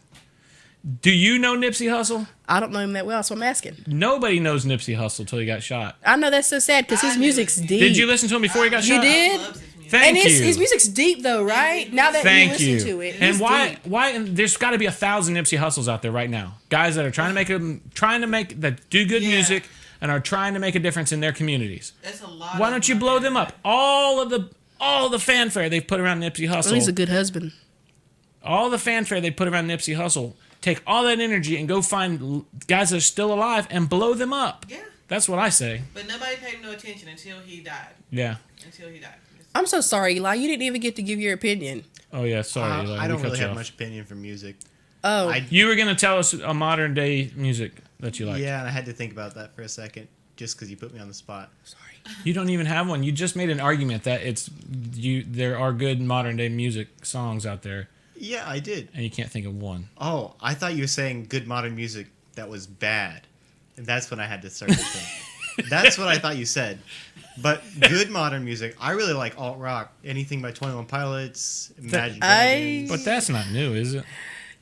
Do you know Nipsey Hussle? I don't know him that well, so I'm asking. Nobody knows Nipsey Hussle till he got shot. I know that's so sad because his I knew music's it. deep. Did you listen to him before he got You shot? did? Loves his music. Thank And you. his music's deep though, right? Now that Thank you you. listen to it, And he's why? deep. Why? And there's got to be 1,000 Nipsey Hussles out there right now. Guys that are trying to make that do good Yeah. music and are trying to make a difference in their communities. That's a lot. Why of don't you them blow out them there. up? All the fanfare they've put around Nipsey Oh, Hussle. he's a good husband. All the fanfare they put around Nipsey Hussle. Take all that energy and go find guys that are still alive and blow them up. Yeah, That's what I say. but nobody paid him no attention until he died. Yeah. Until he died. I'm so sorry, Eli. You didn't even get to give your opinion. Oh yeah. Sorry. Eli, I we don't cut really you have off. much opinion for music. Oh, You were gonna tell us a modern day music that you like. Yeah, and I had to think about that for a second, just because you put me on the spot. sorry. You don't even have one. You just made an argument that there are good modern day music songs out there, Yeah, I did. and you can't think of one. Oh, I thought you were saying good modern music that was bad. And that's when I had to start to think. That's what I thought you said. But good modern music, I really like alt rock. Anything by 21 Pilots, Imagine Dragons. But that's not new, is it?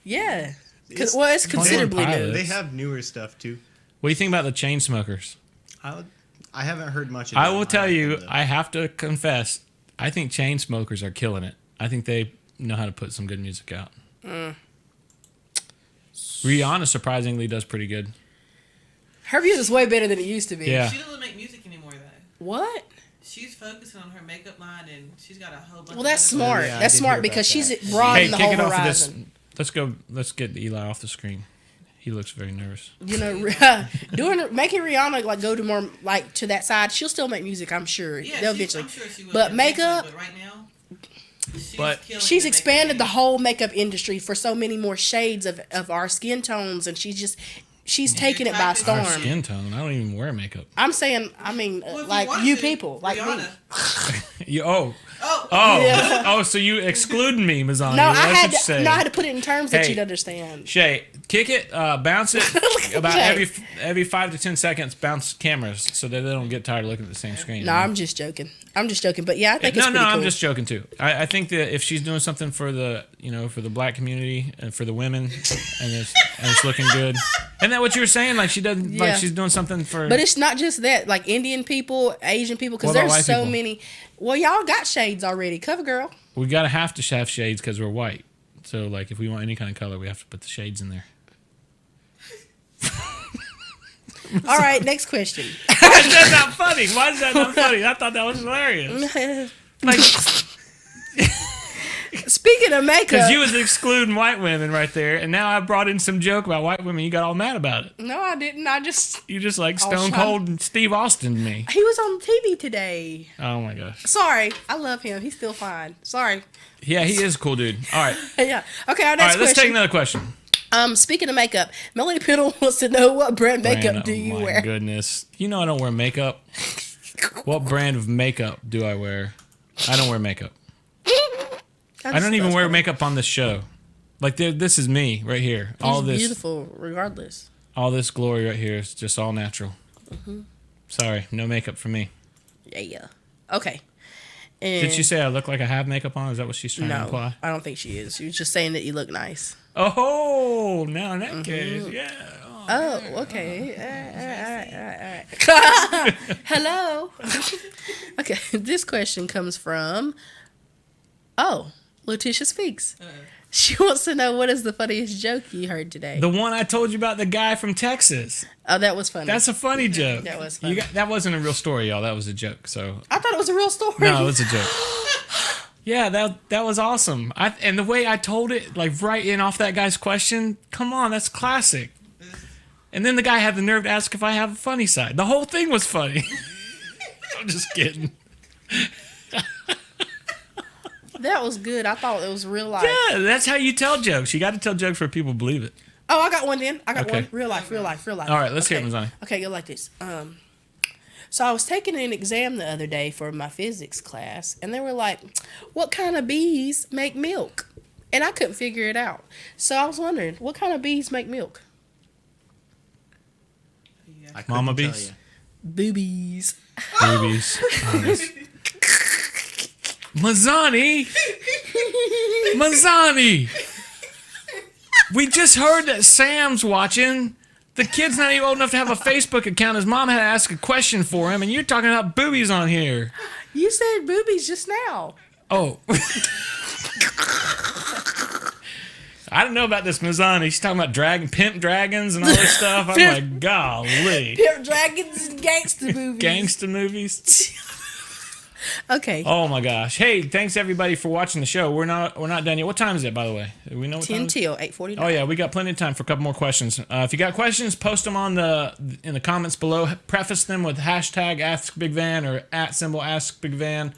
Yeah. It's- Well, it's 21 considerably new. Pilots. They have newer stuff too. What do you think about the Chainsmokers? I haven't heard much of I them. will tell like you, them, though. I have to confess, I think Chainsmokers are killing it. I think they know how to put some good music out. Rihanna surprisingly does pretty good. Her music's way better than it used to be. Yeah. She doesn't make music anymore though. What? She's focusing on her makeup line, and she's got a whole bunch. Well, that's of other smart. Yeah, I that's did smart hear about because she's that. broadened Hey, the kick whole it off of this. horizon. Let's get Eli off the screen. He looks very nervous. You know, making Rihanna like go to more like to that side. She'll still make music, I'm sure. Yeah, They'll I'm eventually. sure she will But eventually, makeup, But right now, But killing she's the expanded the makeup whole makeup industry for so many more shades of our skin tones, and she's just she's taking it by Our storm. skin tone. I don't even wear makeup. I'm saying, I mean, Well, if like want you to, people, like me. Rihanna. Oh, so you excluding me, Mazzani? No, I That's had what you're saying. to, no, I had to put it in terms that Hey. you'd understand. Shay, kick it, bounce it about Shay. every 5 to 10 seconds. Bounce cameras so that they don't get tired of looking at the same screen. No, I'm just joking. But yeah, I think it's no, pretty cool. I'm just joking too. I think that if she's doing something for the for the black community and for the women, and it's looking good, isn't that what you were saying? Like she doesn't Yeah. like she's doing something for. But it's not just that. Like Indian people, Asian people, because What about there's white so people? many. Well, y'all got shades already. Cover girl. we gotta have to have shades because we're white. So like if we want any kind of color, we have to put the shades in there. All right, next question. Why is that not funny? Why is that not funny? I thought that was hilarious. Like Speaking of makeup, because you was excluding white women right there, and now I brought in some joke about white women. You got all mad about it. no, I didn't. I just You just like Oh, Stone shut Cold and Steve Austin me. he was on TV today. Oh my gosh. Sorry, I love him. He's still fine. Sorry. Yeah, he is a cool dude. All right. Yeah. Okay. Our All next right, let's take question. another question. Speaking of makeup, Melanie Pinnell wants to know what brand makeup Brand, do oh you my wear? goodness. You know I don't wear makeup. What brand of makeup do I wear? I don't wear makeup. I don't even wear makeup on this show. Like this is me right here. All He's this beautiful, regardless. all this glory right here is just all natural. Mm-hmm. Sorry, no makeup for me. Yeah. Okay. And Did she say I look like I have makeup on? Is that what she's trying to no? imply? I don't think she is. She was just saying that you look nice. Oh, now in that Mm-hmm. case, yeah. Oh, okay. All right. Hello. Okay, this question comes from Letitia Speaks. She wants to know what is the funniest joke you heard today. The one I told you about, the guy from Texas. Oh, that was funny. That's a funny joke. That was funny. That wasn't a real story, y'all. That was a joke. So I thought it was a real story. no, it was a joke. Yeah, that was awesome. And the way I told it, like right in off that guy's question, come on, that's classic. And then the guy had the nerve to ask if I have a funny side. The whole thing was funny. I'm just kidding. That was good. I thought it was real life. Yeah, that's how you tell jokes. You got to tell jokes where people believe it. Oh, I got one then. I got Okay. one. Real life. All right, let's hear it, Mazzani. Okay, go like this. So I was taking an exam the other day for my physics class, and they were like, "What kind of bees make milk?" And I couldn't figure it out. So I was wondering, what kind of bees make milk? I couldn't Mama tell bees? ya. Boobies. Babies. Mazzani! Mazzani! We just heard that Sam's watching. The kid's not even old enough to have a Facebook account. His mom had to ask a question for him, and you're talking about boobies on here. You said boobies just now. Oh. I don't know about this Mazzani. She's talking about pimp dragons and all this stuff. I'm like, golly. Pimp dragons and gangster movies. Gangster movies. Okay. Oh my gosh! Hey, thanks everybody for watching the show. We're not done yet. What time is it, by the way? Do we know what 10 time? it is? till 8:49. Oh yeah, we got plenty of time for a couple more questions. If you got questions, post them in the comments below. Preface them with hashtag #AskBigVan or @AskBigVan,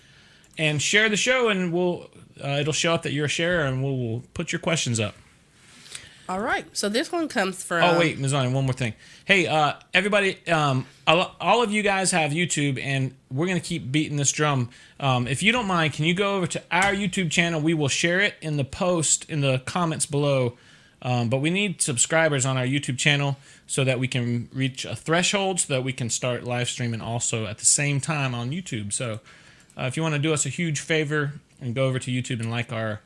and share the show, and it'll show up that you're a sharer, and we'll put your questions up. All right. So this one comes from. Oh wait, Mazzani, one more thing. Hey, everybody, all of you guys have YouTube, and we're gonna keep beating this drum. If you don't mind, can you go over to our YouTube channel? We will share it in the post in the comments below. But we need subscribers on our YouTube channel so that we can reach a threshold, so that we can start live streaming also at the same time on YouTube. So if you want to do us a huge favor and go over to YouTube and like our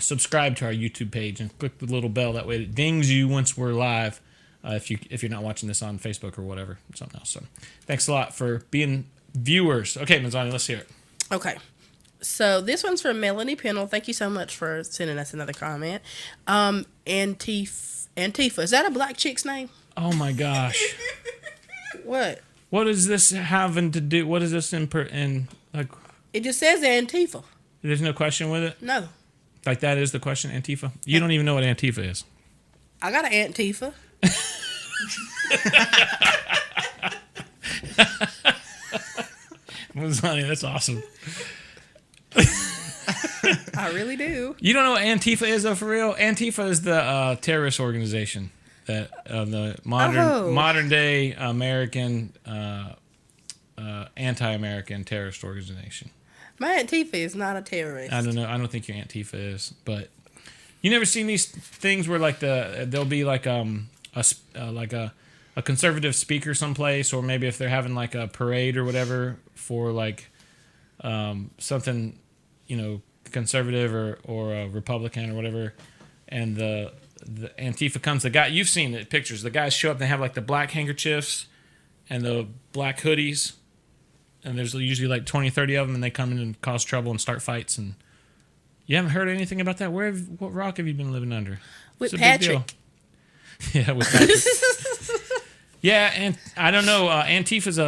subscribe to our YouTube page and click the little bell. That way it dings you once we're live. If you're not watching this on Facebook or whatever, something else. So thanks a lot for being viewers. Okay, Mazzani, let's hear it. Okay. So this one's from Melanie Pinnell. Thank you so much for sending us another comment. Antifa. Is that a black chick's name? Oh my gosh. What? What is this having to do? What is this in like? It just says Antifa. There's no question with it. No. Like that is the question, Antifa. You don't even know what Antifa is. I got an Antifa. Mazzani, that's awesome. I really do. You don't know what Antifa is though, for real? Antifa is the terrorist organization. that the Oh. modern day American anti-American terrorist organization. My Aunt Tifa is not a terrorist. I don't know. I don't think your Aunt Tifa is, but you never seen these things where like there'll be like a conservative speaker someplace, or maybe if they're having like a parade or whatever for like something, conservative or a Republican or whatever, and the Antifa comes. The guy, you've seen the pictures. The guys show up. They have like the black handkerchiefs and the black hoodies, and there's usually like 20, 30 of them, and they come in and cause trouble and start fights. And you haven't heard anything about that? What rock have you been living under? With It's a big deal. Patrick. Yeah, with Patrick. Yeah, and I don't know. Antifa's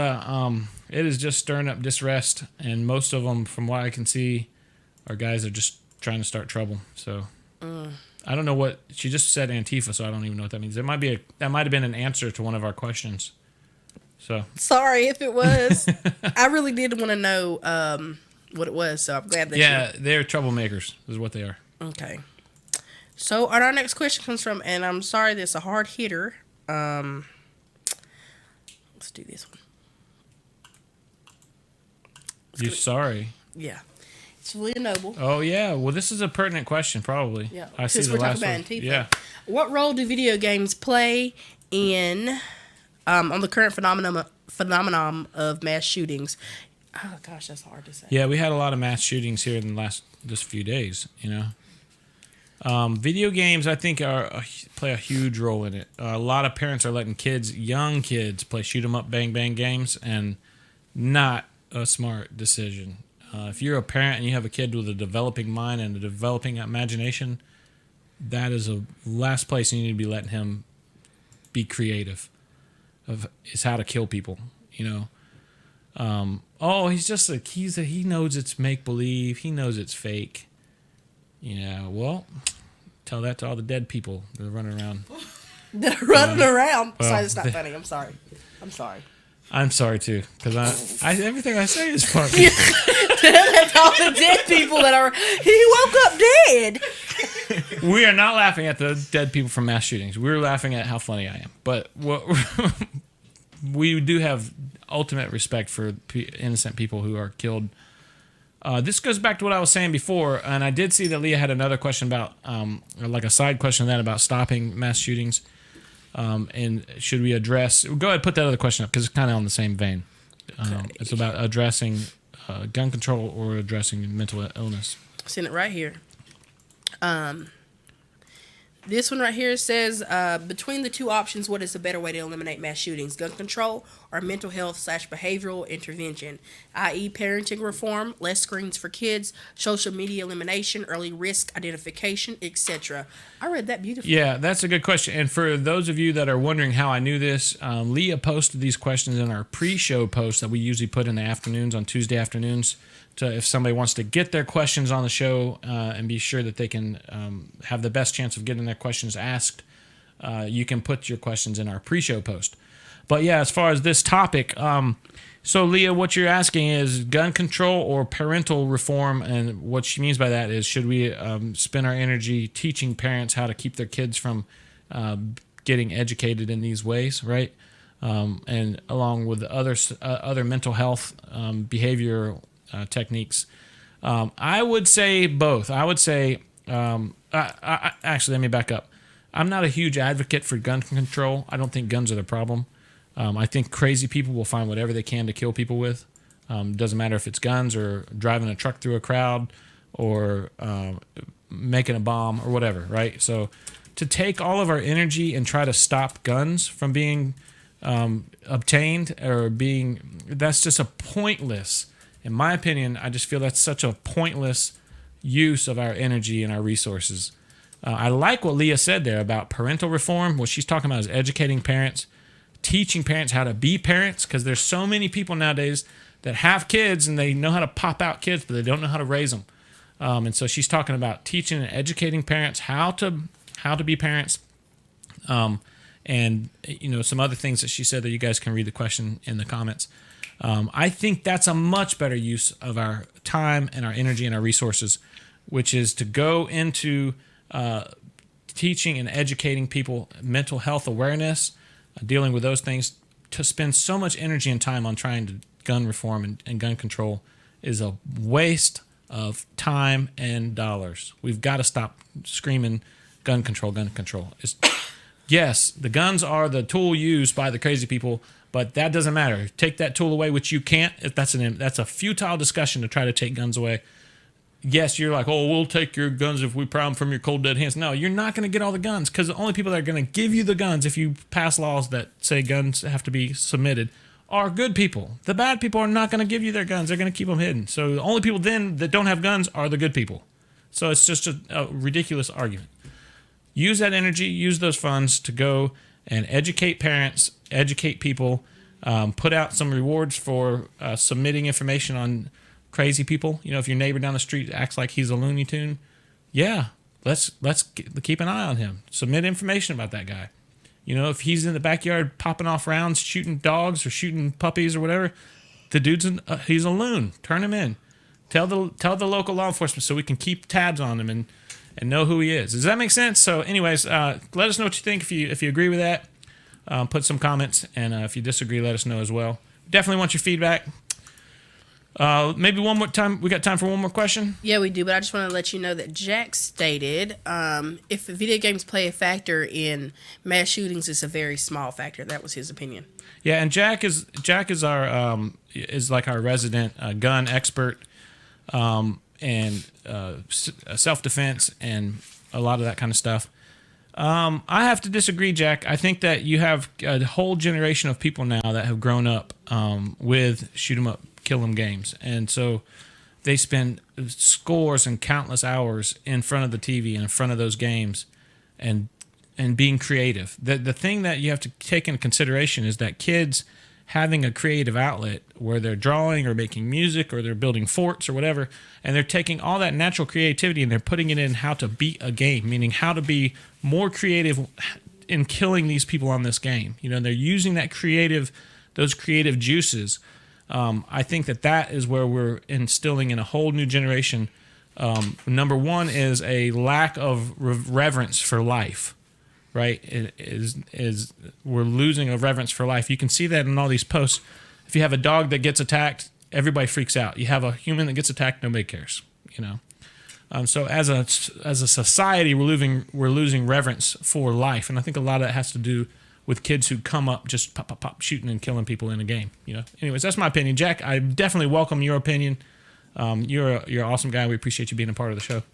it is just stirring up disrest, and most of them, from what I can see, are guys that are just trying to start trouble. So I don't know what she just said. Antifa, so I don't even know what that means. That might have been an answer to one of our questions. So Sorry if it was. I really did want to know what it was, so I'm glad that yeah, they're troublemakers, is what they are. Okay. So our next question comes from, and I'm sorry, this is a hard hitter. Let's do this one. You sorry? Yeah. It's Leah Noble. Oh yeah. Well, this is a pertinent question, probably. Yeah. I see Since the we're last talking one. about Antifa. Yeah. What role do video games play in on the current phenomenon of mass shootings? Oh gosh, that's hard to say. Yeah, we had a lot of mass shootings here in the just few days. Video games, I think, play a huge role in it. A lot of parents are letting young kids, play shoot 'em up, bang bang games, and not a smart decision. If you're a parent and you have a kid with a developing mind and a developing imagination, that is the last place you need to be letting him be creative. Is how to kill people. He's just he knows it's make believe. He knows it's fake. Yeah, well, tell that to all the dead people that are running around. They're running around. well, Sorry, it's not funny. I'm sorry. I'm sorry too, because I everything I say is funny. That's all the dead people that are. He woke up dead. We are not laughing at the dead people from mass shootings. We're laughing at how funny I am. But we do have ultimate respect for innocent people who are killed. This goes back to what I was saying before, and I did see that Leah had another question about, like a side question about stopping mass shootings. And should we address? Go ahead, put that other question up because it's kind of on the same vein. It's about addressing gun control or addressing mental illness. Seen it right here. This one right here says, between the two options, what is a better way to eliminate mass shootings? Gun control or mental health / behavioral intervention, i.e. parenting reform, less screens for kids, social media elimination, early risk identification, etc. I read that beautifully. Yeah, that's a good question. And for those of you that are wondering how I knew this, Leah posted these questions in our pre-show post that we usually put in the afternoons on Tuesday afternoons. If somebody wants to get their questions on the show and be sure that they can have the best chance of getting their questions asked, you can put your questions in our pre-show post. But yeah, as far as this topic, so Leah, what you're asking is gun control or parental reform, and what she means by that is should we spend our energy teaching parents how to keep their kids from getting educated in these ways, right? And along with other mental health behavior techniques. I would say both. I would say, actually, let me back up. I'm not a huge advocate for gun control. I don't think guns are the problem. I think crazy people will find whatever they can to kill people with. Doesn't matter if it's guns or driving a truck through a crowd or making a bomb or whatever, right? So to take all of our energy and try to stop guns from being obtained or that's just a pointless. In my opinion, I just feel that's such a pointless use of our energy and our resources. I like what Leah said there about parental reform. What she's talking about is educating parents, teaching parents how to be parents, because there's so many people nowadays that have kids and they know how to pop out kids, but they don't know how to raise them. And so she's talking about teaching and educating parents how to be parents. And some other things that she said that you guys can read the question in the comments. I think that's a much better use of our time and our energy and our resources, which is to go into teaching and educating people mental health awareness, dealing with those things, to spend so much energy and time on trying to gun reform and gun control is a waste of time and dollars. We've got to stop screaming gun control, gun control. Yes, the guns are the tool used by the crazy people, but that doesn't matter. Take that tool away, which you can't. That's a futile discussion to try to take guns away. Yes, you're like, oh, we'll take your guns if we pry them from your cold dead hands. No, you're not going to get all the guns, because the only people that are going to give you the guns if you pass laws that say guns have to be submitted are good people. The bad people are not going to give you their guns. They're going to keep them hidden. So the only people then that don't have guns are the good people. So it's just a ridiculous argument. Use that energy, use those funds to go and educate parents, educate people, put out some rewards for submitting information on crazy people. You know, if your neighbor down the street acts like he's a Looney Tune, yeah, let's keep an eye on him. Submit information about that guy. You know, if he's in the backyard popping off rounds, shooting dogs or shooting puppies or whatever, the dude's he's a loon. Turn him in. Tell the local law enforcement so we can keep tabs on him and know who he is. Does that make sense? So, anyways, let us know what you think if you agree with that. Put some comments, and if you disagree, let us know as well. Definitely want your feedback. Maybe one more time. We got time for one more question? Yeah, we do, but I just want to let you know that Jack stated if video games play a factor in mass shootings, it's a very small factor. That was his opinion. Yeah, and Jack is our is like our resident gun expert, and self-defense and a lot of that kind of stuff. I have to disagree, Jack. I think that you have a whole generation of people now that have grown up with shoot 'em up, kill 'em games, and so they spend scores and countless hours in front of the TV and in front of those games, and being creative. The thing that you have to take into consideration is that kids having a creative outlet where they're drawing or making music or they're building forts or whatever, and they're taking all that natural creativity and they're putting it in how to beat a game, meaning how to be more creative in killing these people on this game. You know, they're using those creative juices. I think that is where we're instilling in a whole new generation. Number one is a lack of reverence for life. Right, it is we're losing a reverence for life. You can see that in all these posts. If you have a dog that gets attacked, everybody freaks out. You have a human that gets attacked, nobody cares. You know, so as a society, we're losing reverence for life, and I think a lot of that has to do with kids who come up just pop shooting and killing people in a game. You know. Anyways, that's my opinion, Jack. I definitely welcome your opinion. You're an awesome guy. We appreciate you being a part of the show.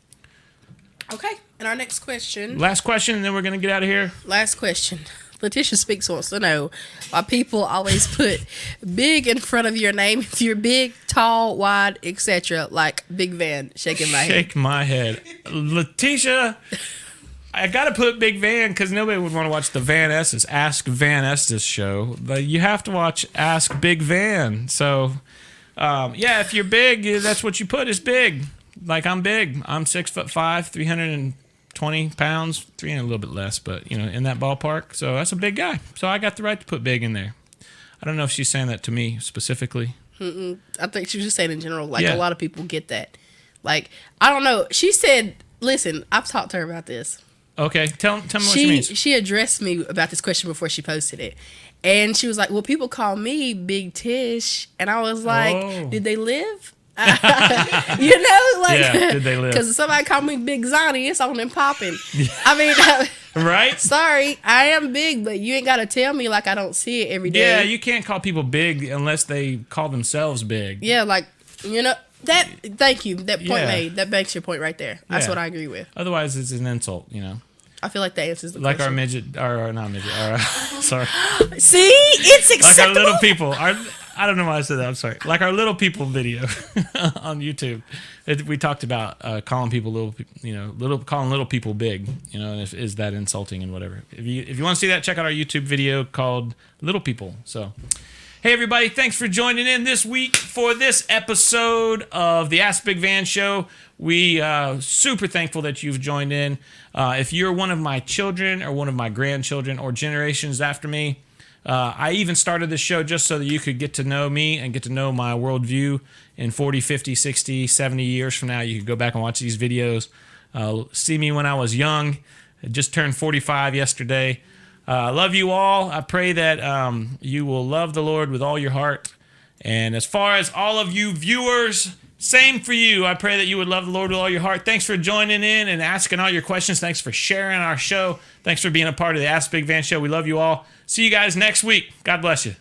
Okay, and our next question. Last question, and then we're going to get out of here. Last question. Letitia Speaks wants to know why people always put big in front of your name if you're big, tall, wide, etc. Like Big Van. Shaking my head. Shake my head. Letitia, I got to put Big Van because nobody would want to watch the Van Estes, Ask Van Estes show. But you have to watch Ask Big Van. So, yeah, if you're big, that's what you put is big. Like I'm big. I'm 6'5", 320 pounds, 300 a little bit less, but you know, in that ballpark. So that's a big guy. So I got the right to put big in there. I don't know if she's saying that to me specifically. I think she was just saying in general. Like Yeah. a lot of people get that. Like I don't know. She said, "Listen, I've talked to her about this." Okay, tell me what she means. She addressed me about this question before she posted it, and she was like, "Well, people call me Big Tish," and I was like, Oh. "Did they live?" You know, like, Yeah, did they live? Because somebody called me Big Zonnie, it's on and popping. I mean, Right? sorry, I am big, but you ain't got to tell me like I don't see it every day. Yeah, you can't call people big unless they call themselves big. Yeah, like, you know, that, thank you, that point Yeah. made, that makes your point right there. That's Yeah. what I agree with. Otherwise, it's an insult, you know. I feel like that answers the Like our question. midget, or not midget, our, sorry. See, it's Like our acceptable. little people. I don't know why I said that. I'm sorry. Like our little people video on YouTube. We talked about calling people little, you know, calling little people big. You know, and is that insulting and whatever. If you want to see that, check out our YouTube video called Little People. So, hey everybody, thanks for joining in this week for this episode of the Ask Big Van Show. We super thankful that you've joined in. If you're one of my children or one of my grandchildren or generations after me, I even started this show just so that you could get to know me and get to know my worldview in 40, 50, 60, 70 years from now. You could go back and watch these videos, see me when I was young, Just turned 45 yesterday. I love you all. I pray that you will love the Lord with all your heart. And as far as all of you viewers, same for you. I pray that you would love the Lord with all your heart. Thanks for joining in and asking all your questions. Thanks for sharing our show. Thanks for being a part of the Ask Big Van show. We love you all. See you guys next week. God bless you.